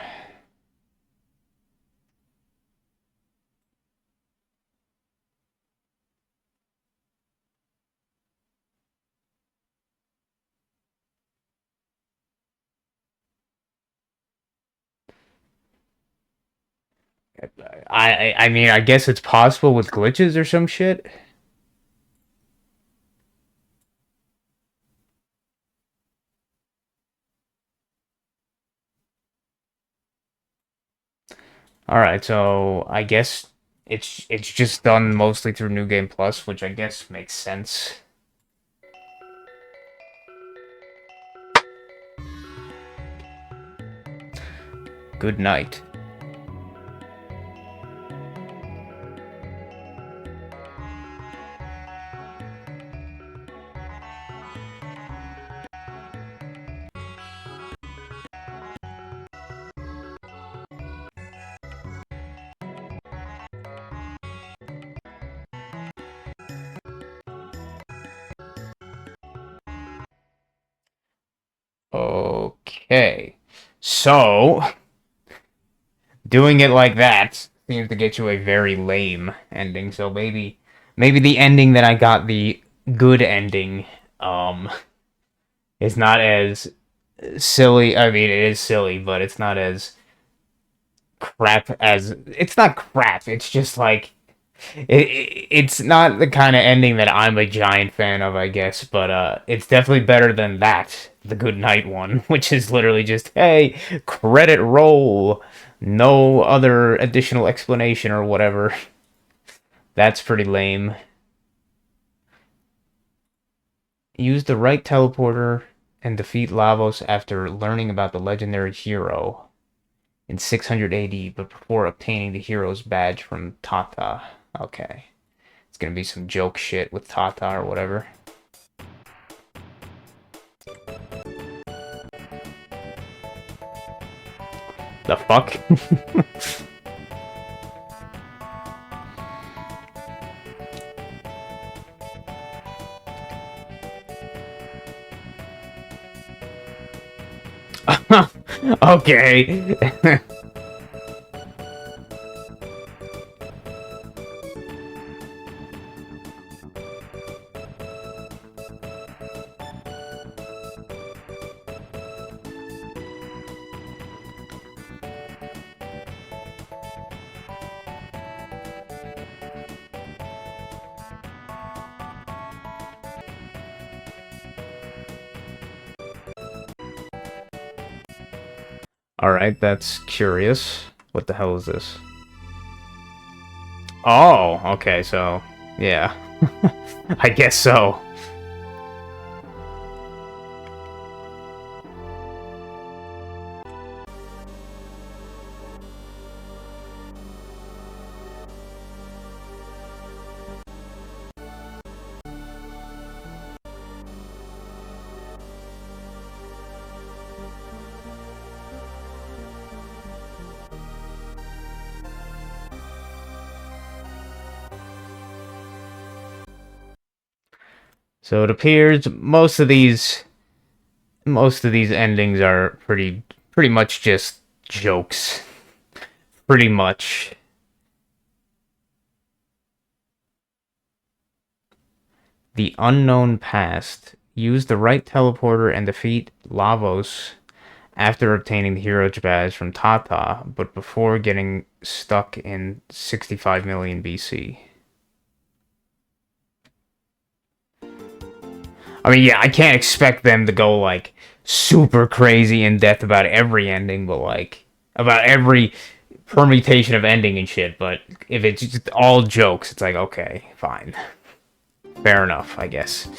I mean, I guess it's possible with glitches or some shit. All right, so I guess it's just done mostly through New Game Plus, which I guess makes sense. good night. Okay, so doing it like that seems to get you a very lame ending. So maybe the ending that I got, the good ending, is not as silly. I mean, it is silly, but it's not as crap as it's not crap. It's just like it's not the kind of ending that I'm a giant fan of, I guess, but it's definitely better than that, the Good Night one, which is literally just, hey, credit roll, no other additional explanation or whatever. That's pretty lame. Use the right teleporter and defeat Lavos after learning about the legendary hero in 600 AD, but before obtaining the hero's badge from Tata. Okay. It's gonna be some joke shit with Tata or whatever. The fuck? Okay. Alright, that's curious. What the hell is this? Oh, okay, so, yeah. I guess so. So it appears most of these endings are pretty much just jokes. Pretty much. The Unknown Past. Use the right teleporter and defeat Lavos after obtaining the hero's badge from Tata, but before getting stuck in 65 million BC. I mean, yeah, I can't expect them to go, like, super crazy in depth about every ending, but, like, about every permutation of ending and shit, but if it's just all jokes, it's like, okay, fine. Fair enough, I guess.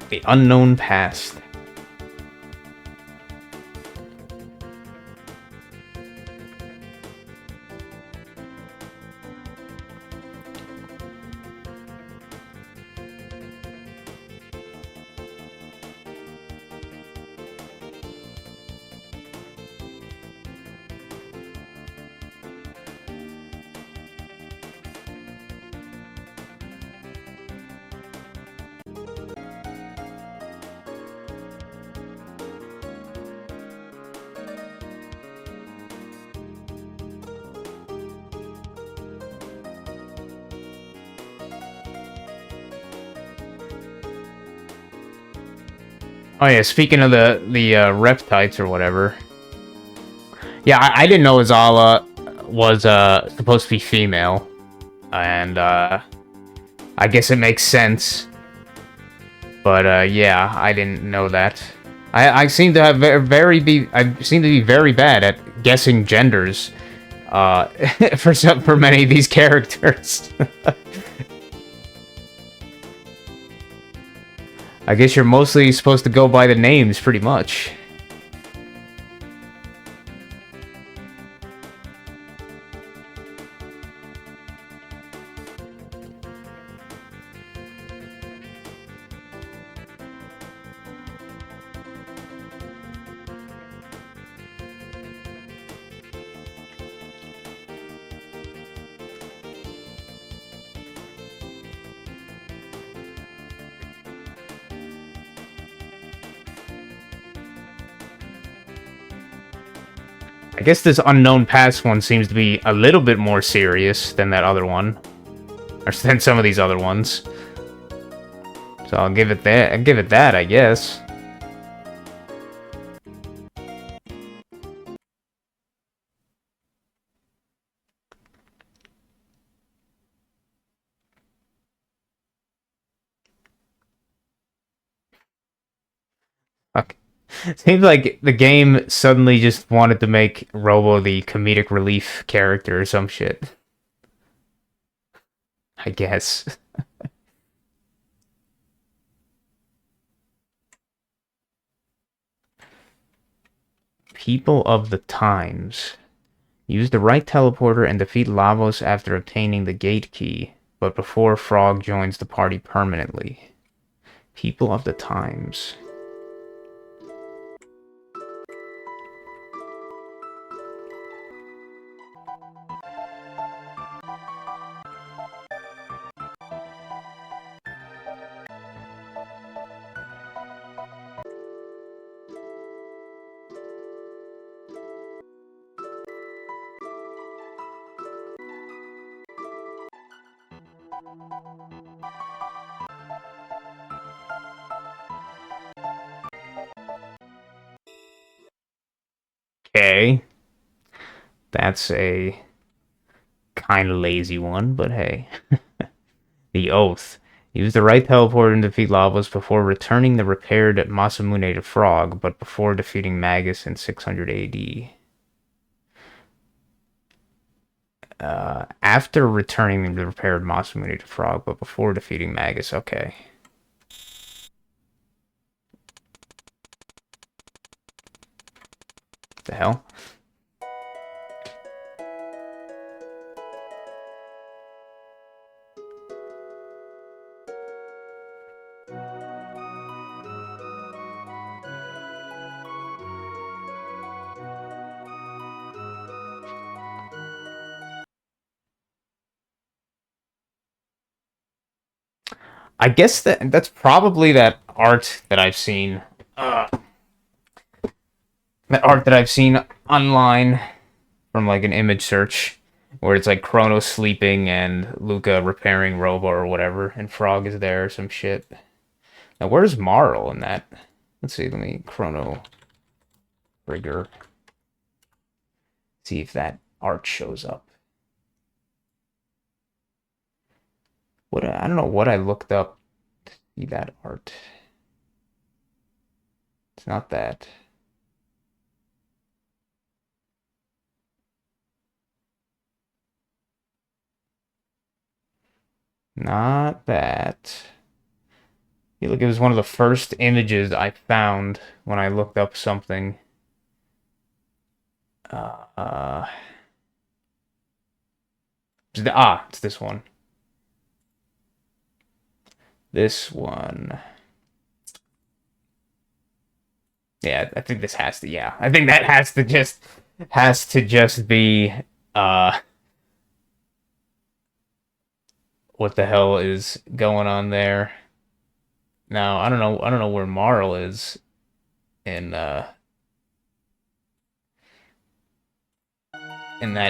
The Unknown Past. Oh yeah, speaking of the reptites or whatever. Yeah, I didn't know Azala was supposed to be female, and I guess it makes sense. But yeah, I didn't know that. I seem to have I seem to be very bad at guessing genders for many of these characters. I guess you're mostly supposed to go by the names, pretty much. I guess this unknown past one seems to be a little bit more serious than that other one. Or than some of these other ones. So I'll give it that. I'll give it that, I guess. Okay. Seems like the game suddenly just wanted to make Robo the comedic relief character or some shit. I guess. People of the Times. Use the right teleporter and defeat Lavos after obtaining the gate key, but before Frog joins the party permanently. People of the Times. Okay. That's a kind of lazy one, but hey. The Oath. Use the right teleporter and defeat Lavos before returning the repaired Masamune to Frog, but before defeating Magus in 600 AD. After returning the repaired Masamune to Frog, but before defeating Magus. Okay. The hell? I guess that's probably that art that I've seen. That art that I've seen online from like an image search, where it's like Chrono sleeping and Luca repairing Robo or whatever, and Frog is there or some shit. Now where's Marl in that? Let's see. Let me Chrono Trigger. See if that art shows up. What I don't know what I looked up to see that art. It's not that. Not that. I feel like it was one of the first images I found when I looked up something. Uh, it's this one. This one. Yeah, I think this has to. Yeah, I think that has to just be. Uh, what the hell is going on there? Now I don't know. I don't know where Marl is in that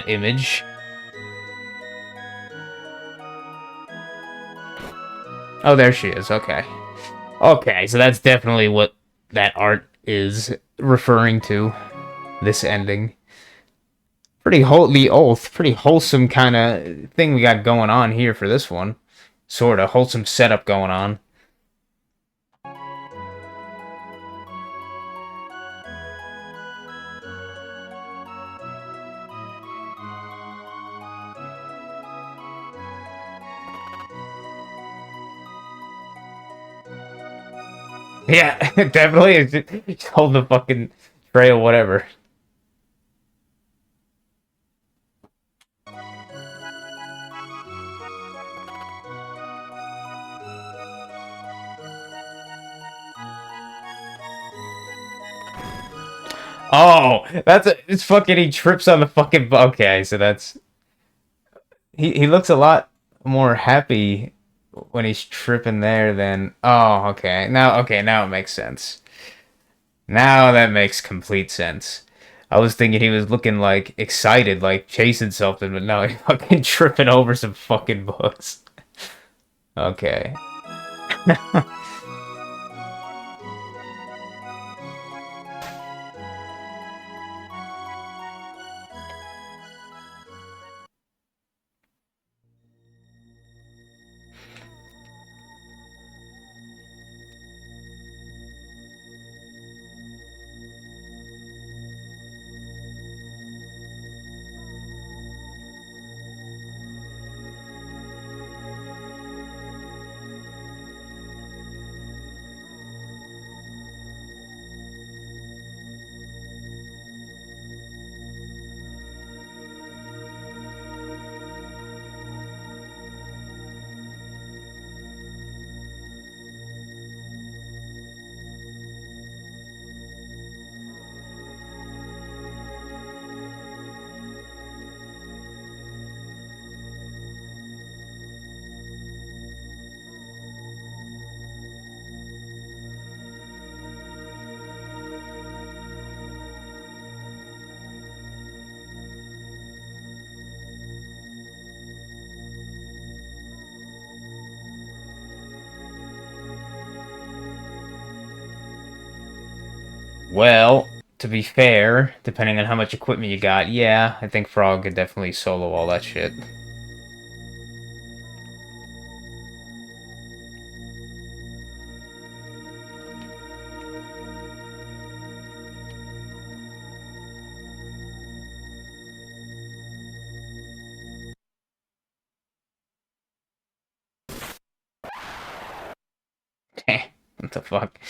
image. Oh, there she is. Okay. Okay, so that's definitely what that art is referring to. This ending. The Oath. Pretty wholesome kind of thing we got going on here for this one. Sort of wholesome setup going on. Yeah, definitely. Just hold the fucking tray or whatever. Oh, it's fucking. He trips on the fucking. Okay, so that's he looks a lot more happy when he's tripping there than. Oh, okay, now it makes sense. Now that makes complete sense. I was thinking he was looking like excited, like chasing something, but no, he fucking tripping over some fucking books. Okay. Well, to be fair, depending on how much equipment you got, yeah, I think Frog could definitely solo all that shit. What the fuck?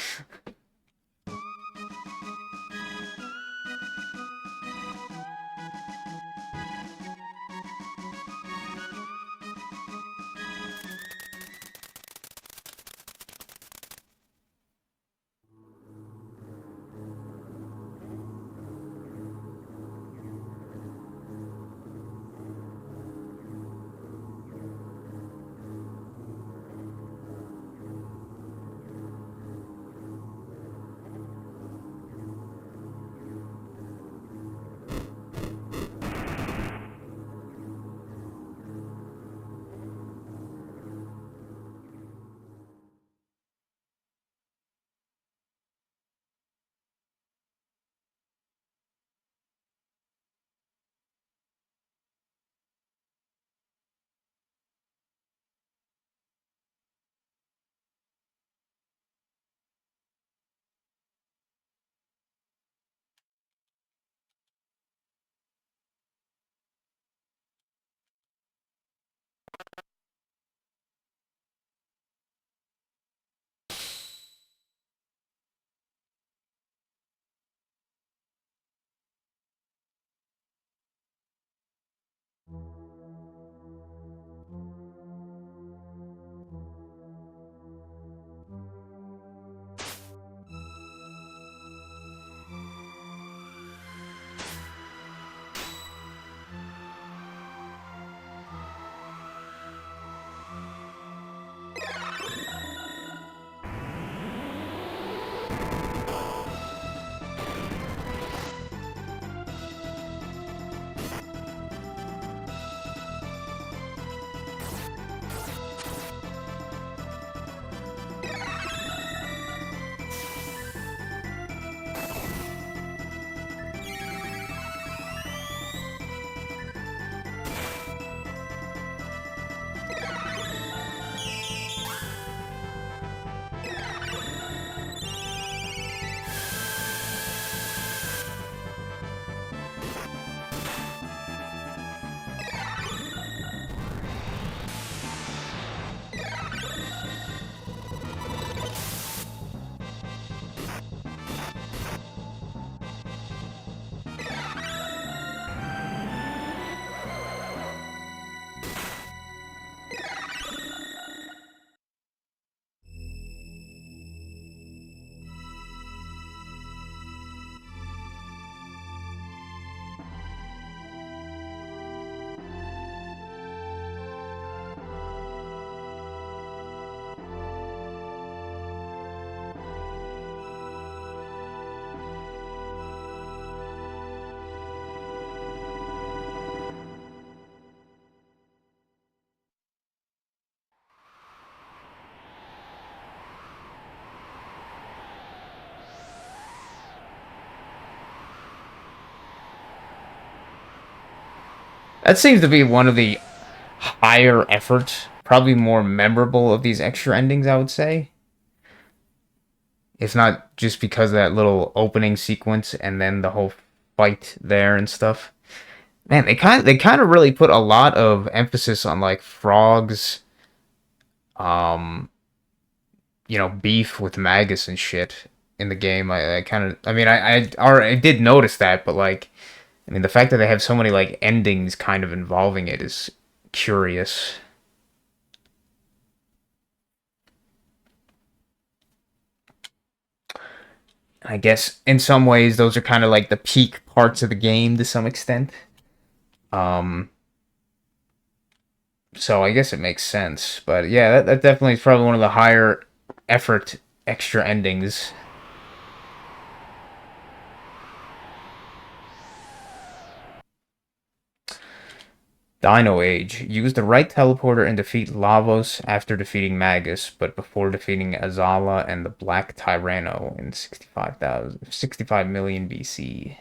That seems to be one of the higher effort, probably more memorable of these extra endings, I would say. It's not just because of that little opening sequence and then the whole fight there and stuff. Man, they kind of really put a lot of emphasis on like Frog's um beef with Magus and shit in the game. I kind of, I mean, I did notice that, but like, I mean, the fact that they have so many like endings kind of involving it is curious. I guess in some ways those are kind of like the peak parts of the game to some extent. Um, so I guess it makes sense. But yeah, that definitely is probably one of the higher effort extra endings. Dino Age. Use the right teleporter and defeat Lavos after defeating Magus, but before defeating Azala and the Black Tyranno in 65 million BC.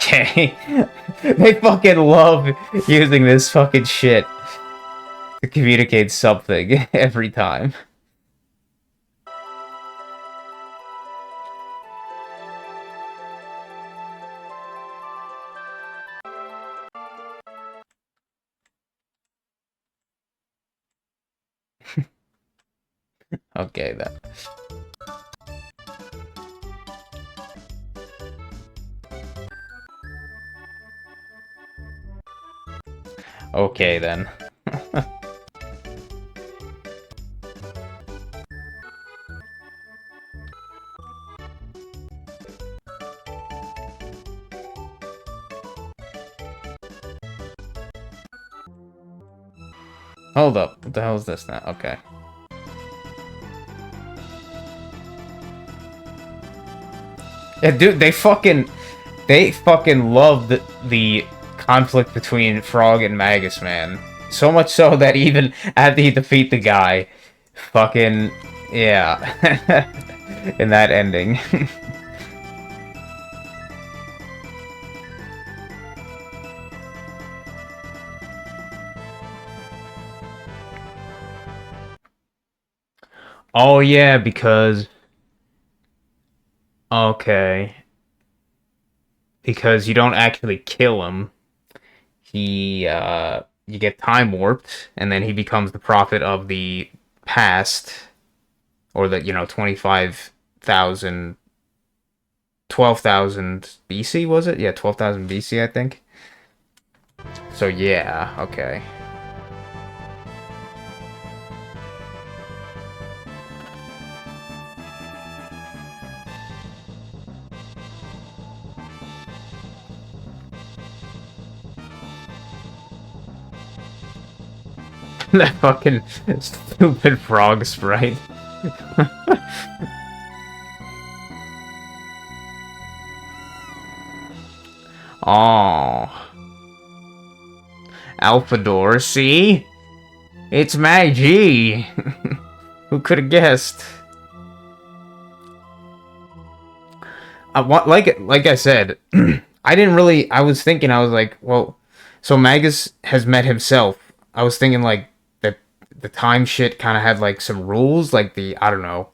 Okay. They fucking love using this fucking shit to communicate something every time. Okay, then. Okay, then. Hold up. What the hell is this now? Okay. Yeah, dude, they fucking love the conflict between Frog and Magus, man. So much so that even after you defeat the guy, fucking yeah, in that ending. Oh yeah, because okay, because you don't actually kill him. He you get time warped, and then he becomes the prophet of the past, or the 25,000, 12,000 BC, was it? Yeah, 12,000 BC, I think. So yeah, okay. That fucking stupid frog sprite. Oh, Alphador, see? It's Magi. Who could have guessed? Like I said, I didn't really. I was thinking. I was like, well, so Magus has met himself. I was thinking like that the time shit kind of had like some rules, like the I don't know,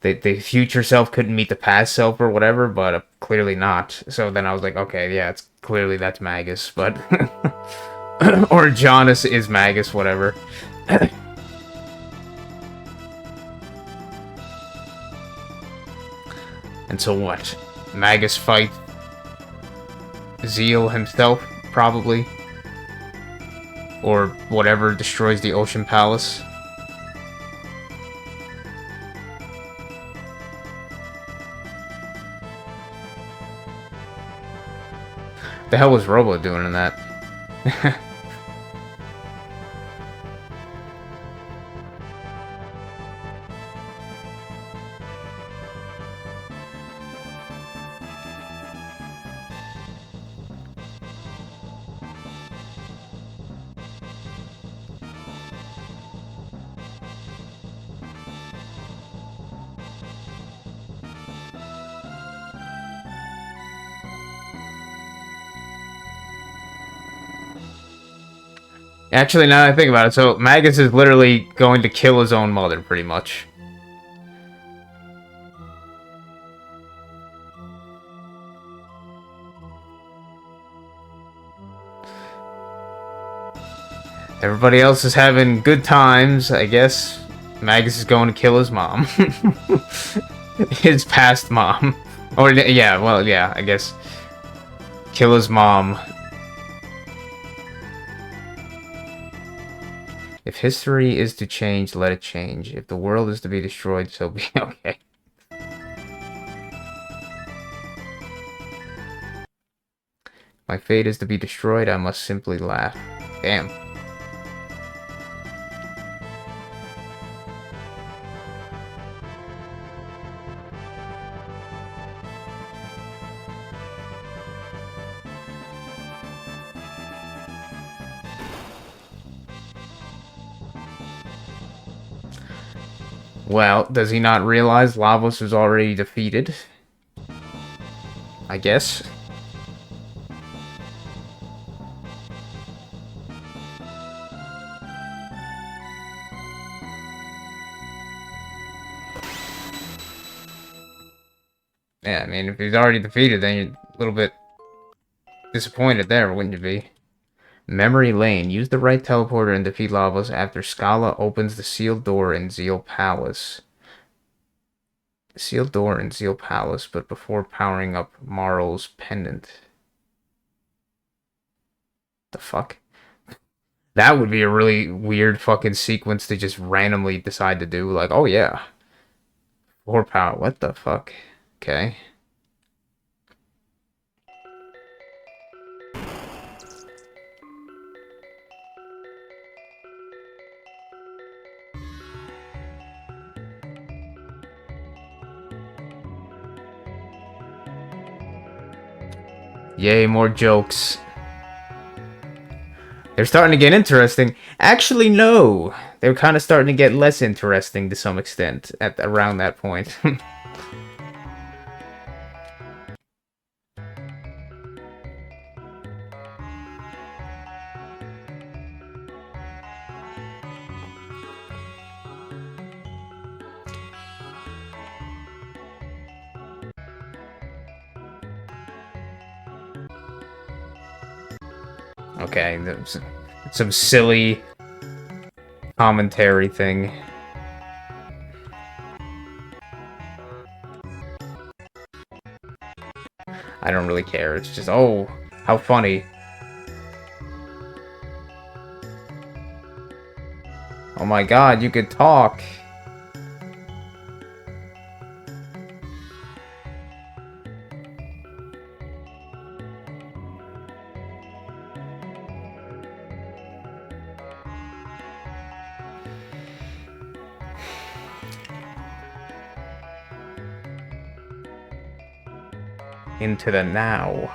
the future self couldn't meet the past self or whatever, but clearly not. So then I was like, okay, yeah, it's clearly that's Magus, but or Jonas is Magus, whatever. And so what? Magus fight Zeal himself, probably. Or whatever destroys the Ocean Palace. The hell was Robo doing in that? Actually, now that I think about it, so Magus is literally going to kill his own mother, pretty much. Everybody else is having good times, I guess. Magus is going to kill his mom. His past mom. Or, yeah, well, yeah, I guess. Kill his mom. If history is to change, let it change. If the world is to be destroyed, so be okay. My fate is to be destroyed, I must simply laugh. Damn. Well, does he not realize Lavos was already defeated? I guess. Yeah, I mean, if he's already defeated, then you're a little bit disappointed there, wouldn't you be? Memory Lane. Use the right teleporter and defeat Lavos after Scala opens the sealed door in Zeal Palace. Sealed door in Zeal Palace, but before powering up Marl's pendant. The fuck? That would be a really weird fucking sequence to just randomly decide to do. Like, oh yeah. Or power. What the fuck? Okay. Yay, more jokes. They're starting to get interesting. Actually, no. They're kind of starting to get less interesting to some extent at around that point. Okay, some silly commentary thing. I don't really care. It's just, oh, how funny. Oh my god, you could talk. Into the now.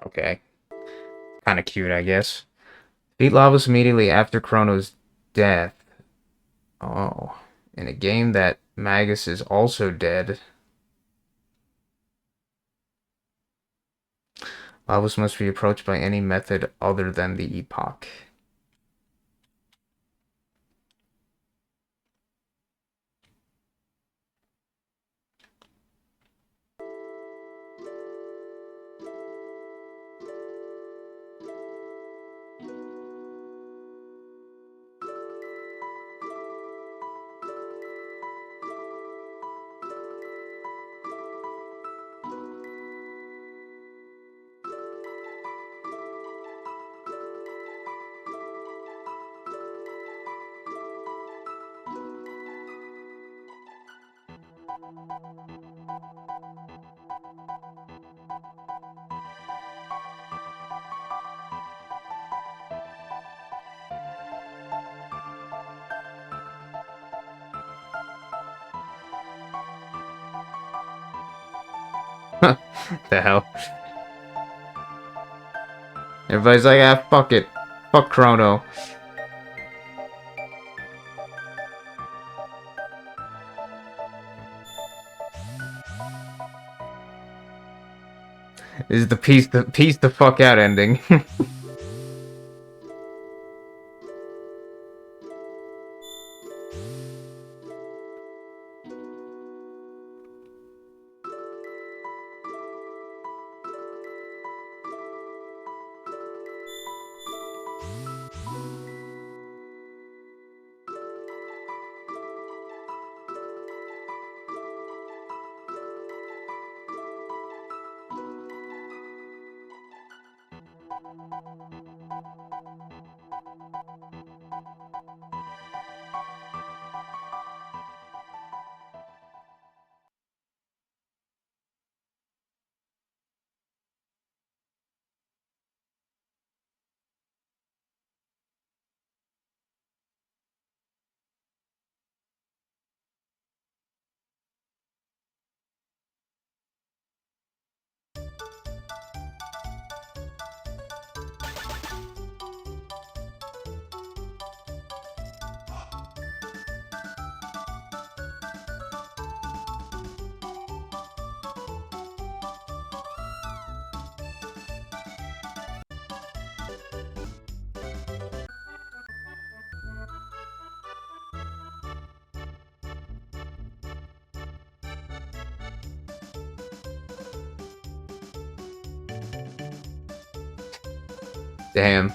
Okay. Kind of cute, I guess. Beat Lavos immediately after Chrono's death. Oh. In a game that Magus is also dead. Lavos must be approached by any method other than the epoch. The hell? Everybody's like, ah, fuck it. Fuck Chrono. This is the peace the fuck out ending. Damn.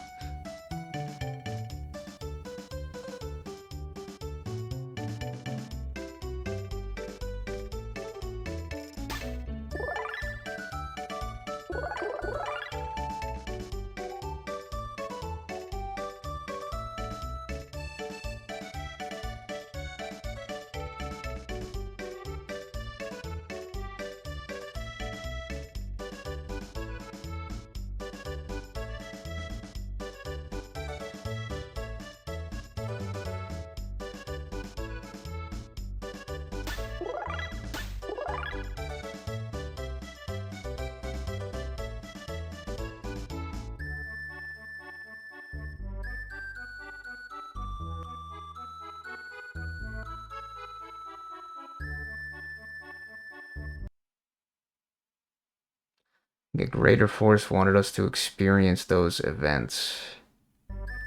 The greater force wanted us to experience those events.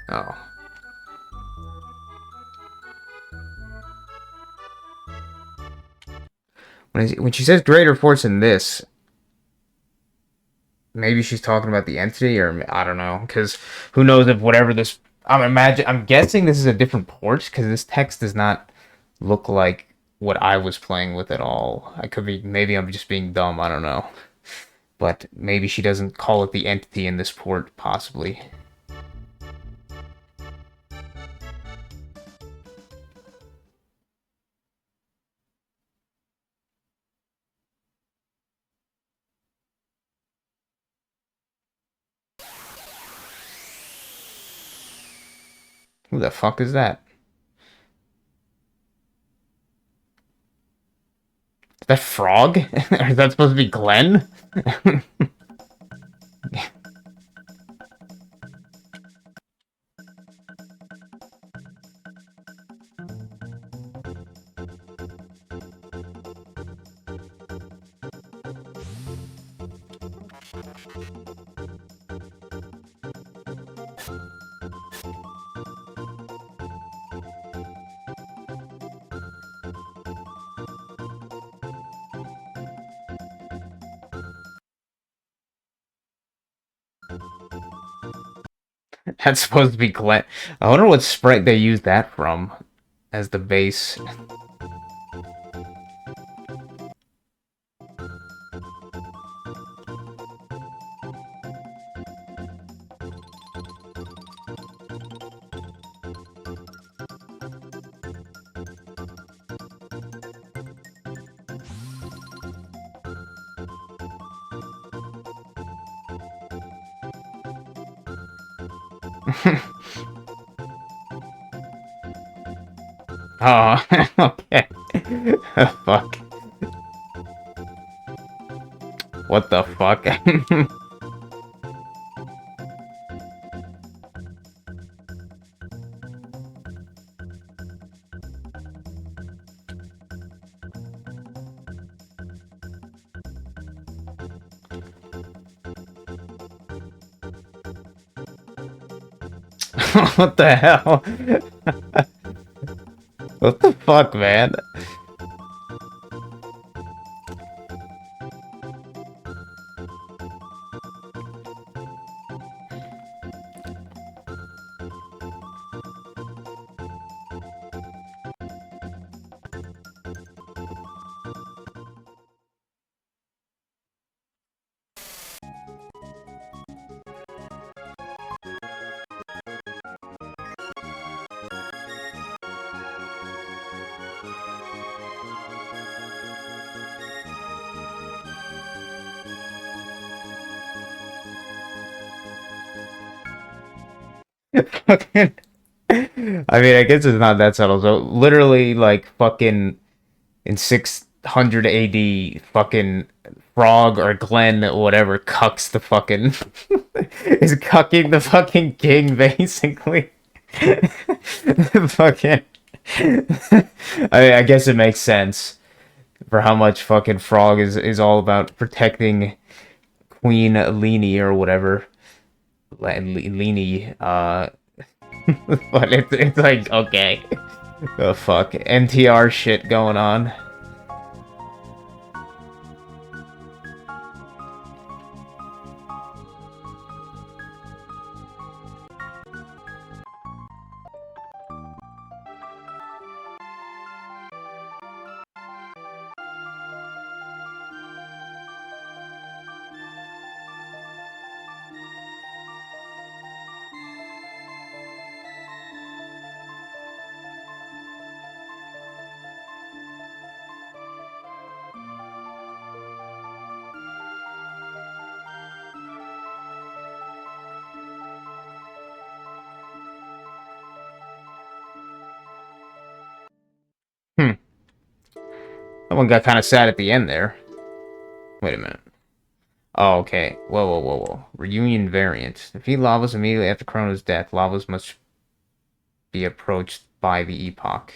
Oh. When she says greater force in this, maybe she's talking about the entity, or I don't know, because who knows if whatever this. I'm guessing this is a different port, because this text does not look like what I was playing with at all. I could be, maybe I'm just being dumb, I don't know. But maybe she doesn't call it the entity in this port, possibly. Who the fuck is that? Is that Frog? Or is that supposed to be Glenn? That's supposed to be Glenn. I wonder what sprite they used that from as the base. Oh, okay. Fuck. What the fuck? What the hell? What the fuck, man? Fucking. I mean, I guess it's not that subtle. So literally, like fucking in 600 AD, fucking Frog or Glenn, whatever, cucks the fucking is cucking the fucking king, basically. Fucking. I mean, I guess it makes sense for how much fucking Frog is all about protecting Queen Leanie or whatever. Leanie, but it's like, okay. The fuck? NTR shit going on. Hmm. Someone got kind of sad at the end there. Wait a minute. Oh, okay. Whoa, whoa, whoa, whoa. Reunion variant. Defeat Lavos immediately after Chrono's death. Lavos must be approached by the Epoch.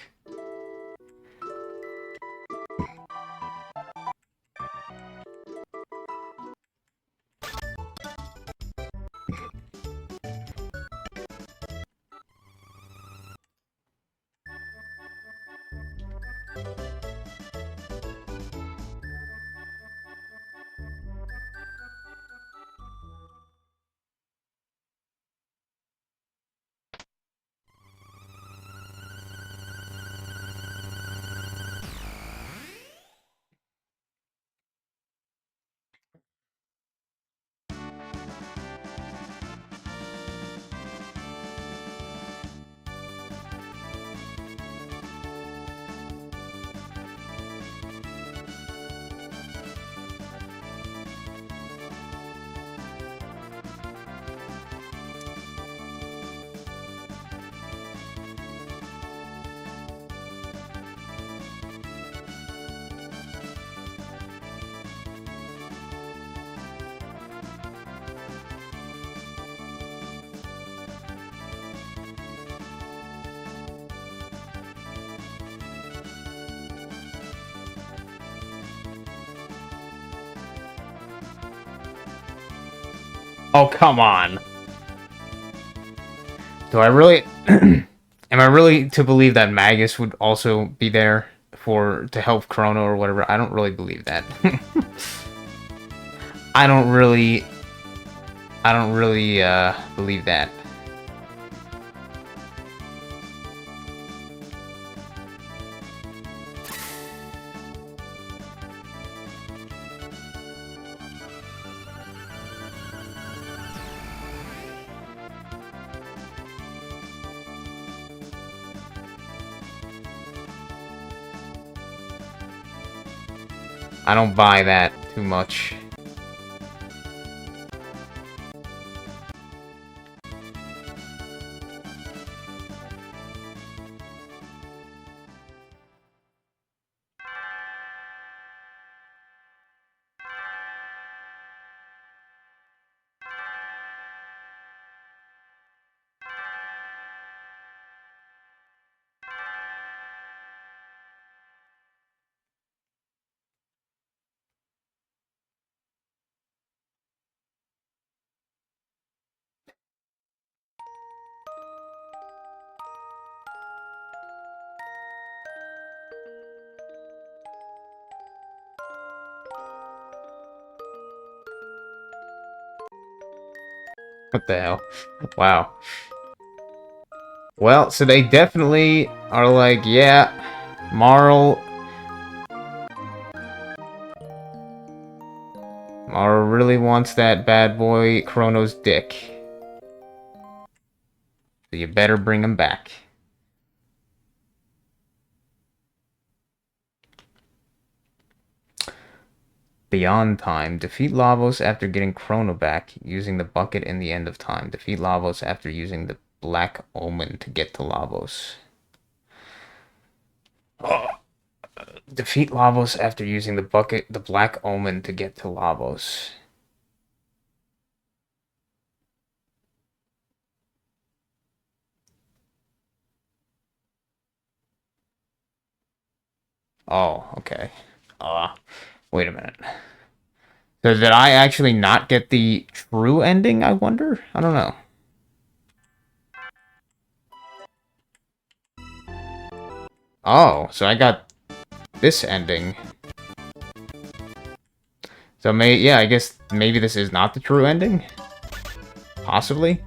Oh, come on. Do I really... Am I really to believe that Magus would also be there to help Chrono or whatever? I don't really believe that. I don't really believe that. I don't buy that too much. What the hell? Wow. Well, so they definitely are like, yeah, Marl really wants that bad boy Chrono's dick. So you better bring him back. Beyond Time. Defeat Lavos after getting Chrono back, using the bucket in the end of time. Defeat Lavos after using the Black Omen to get to Lavos. Oh. Defeat Lavos after using the Black Omen to get to Lavos. Oh, okay. Wait a minute. So did I actually not get the true ending, I wonder? I don't know. Oh, so I got this ending. So yeah, I guess maybe this is not the true ending? Possibly?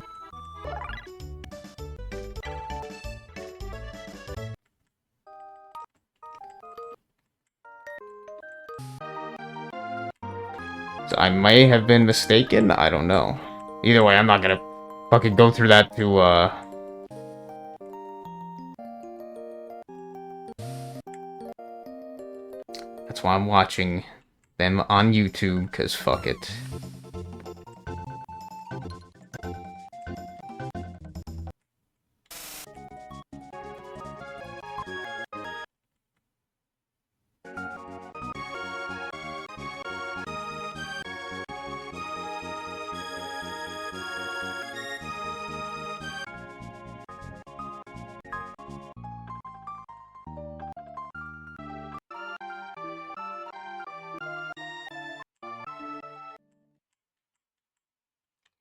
So I may have been mistaken, I don't know. Either way, I'm not gonna fucking go through that to, That's why I'm watching them on YouTube, cause fuck it.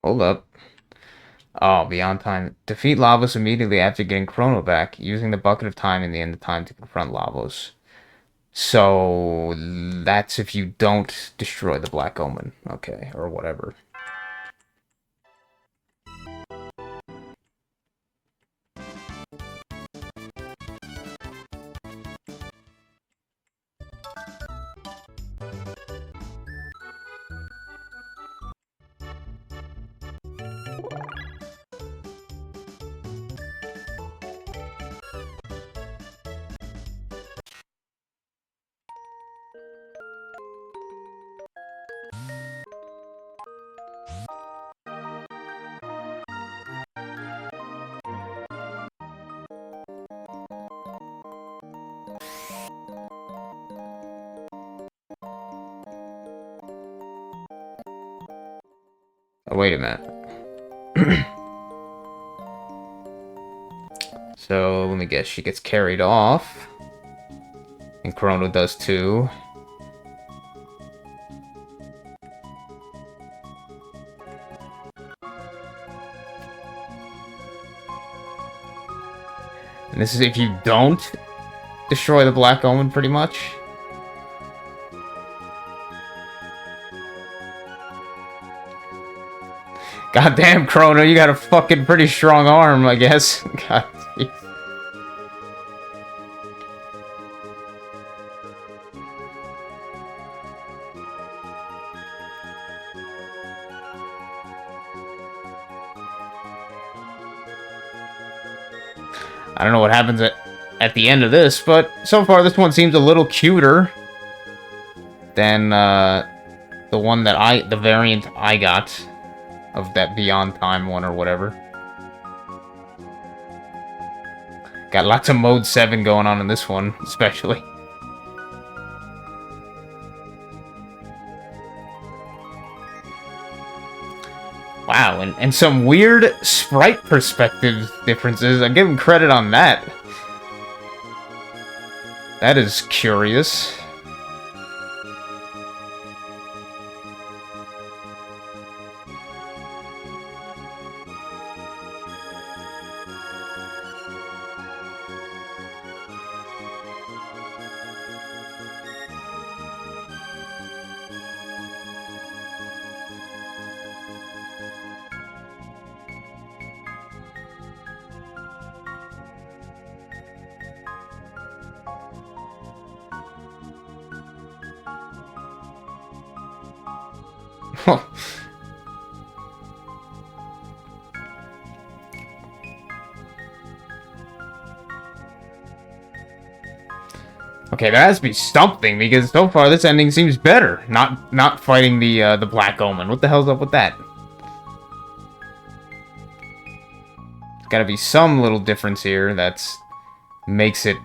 Hold up. Oh, Beyond Time. Defeat Lavos immediately after getting Chrono back, using the Bucket of Time in the end of time to confront Lavos. So, that's if you don't destroy the Black Omen. Okay, or whatever. Oh, wait a minute. So, let me guess. She gets carried off. And Chrono does too. And this is if you don't destroy the Black Omen, pretty much. Goddamn, Chrono, you got a fucking pretty strong arm, I guess. God. I don't know what happens at the end of this, but so far this one seems a little cuter than the one that the variant I got of that Beyond Time one or whatever. Got lots of Mode 7 going on in this one, especially. Wow, and some weird sprite perspective differences. I give him credit on that. That is curious. Okay, there has to be something, because so far this ending seems better. Not fighting the Black Omen. What the hell's up with that? There's gotta be some little difference here that's makes it,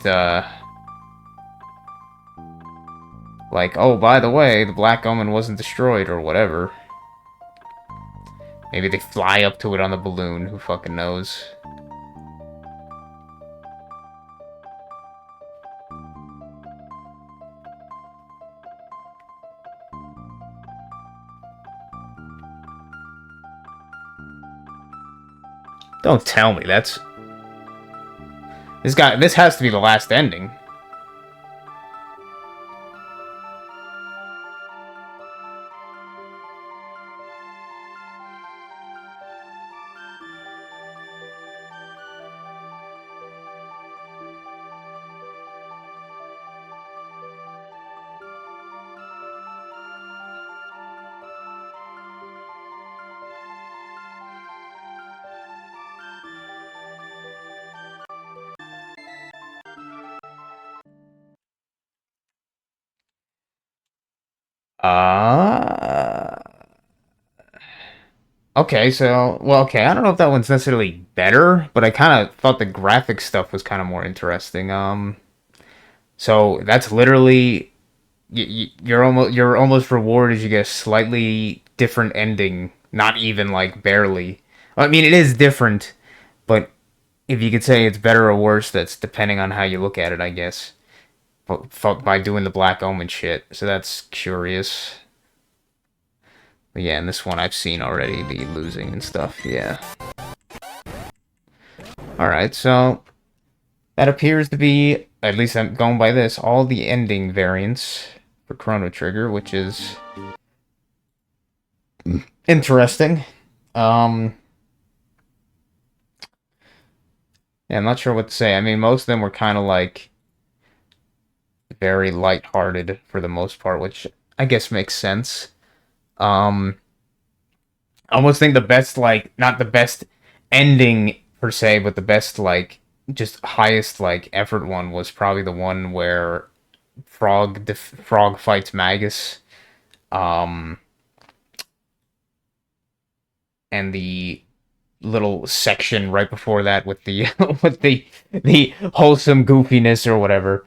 like, oh, by the way, the Black Omen wasn't destroyed, or whatever. Maybe they fly up to it on the balloon, who fucking knows. Don't tell me, that's... This has to be the last ending. Okay, so, well, okay, I don't know if that one's necessarily better, but I kind of thought the graphic stuff was kind of more interesting. So that's literally, you're almost rewarded as you get a slightly different ending, not even, like, barely. I mean, it is different, but if you could say it's better or worse, that's depending on how you look at it, I guess. By doing the Black Omen shit, so that's curious. But yeah, in this one I've seen already, the losing and stuff, yeah. Alright, so that appears to be, at least I'm going by this, all the ending variants for Chrono Trigger, which is interesting. Yeah, I'm not sure what to say. I mean, most of them were kind of like very lighthearted for the most part, which I guess makes sense. I almost think the best, like, not the best ending per se, but the best, like, just highest, like, effort one was probably the one where Frog fights Magus. And the little section right before that with the with the wholesome goofiness or whatever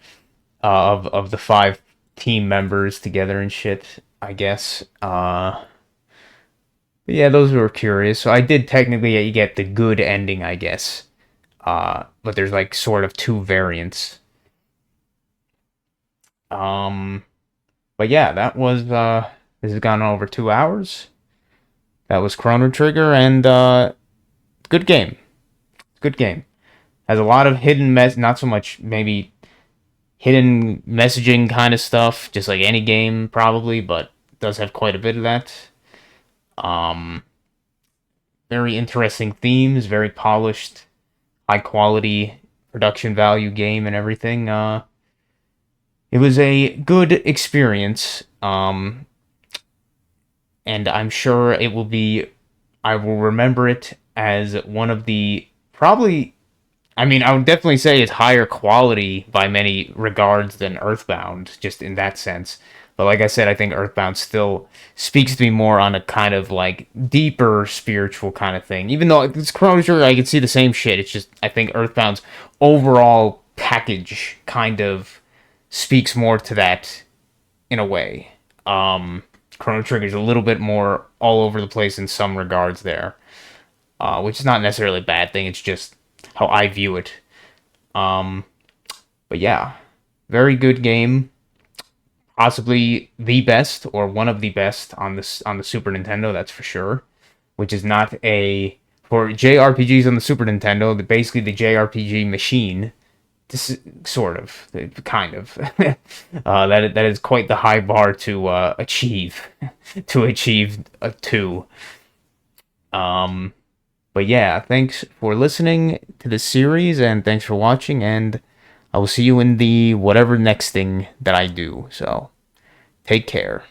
of the 5 team members together and shit, I guess. But yeah, those were curious. So I did technically get the good ending, I guess. But there's like sort of 2 variants. But yeah, that was this has gone over 2 hours. That was Chrono Trigger, and good game. Good game. Has a lot of hidden not so much maybe hidden messaging kind of stuff, just like any game probably, but does have quite a bit of that. Very interesting themes, very polished, high quality production value game and everything. It was a good experience. And I'm sure it will be, I will remember it as one of the, probably, I mean, I would definitely say it's higher quality by many regards than Earthbound, just in that sense. But like I said, I think Earthbound still speaks to me more on a kind of, like, deeper spiritual kind of thing. Even though it's Chrono Trigger, I can see the same shit. It's just, I think Earthbound's overall package kind of speaks more to that in a way. Chrono Trigger is a little bit more all over the place in some regards there, which is not necessarily a bad thing. It's just how I view it. But yeah, very good game. Possibly the best or one of the best on the Super Nintendo, that's for sure. Which is not a for JRPGs on the Super Nintendo. Basically, the JRPG machine. This sort of, kind of, that is quite the high bar to achieve, to achieve a 2. But yeah, thanks for listening to this series, and thanks for watching, and I will see you in the whatever next thing that I do. So, take care.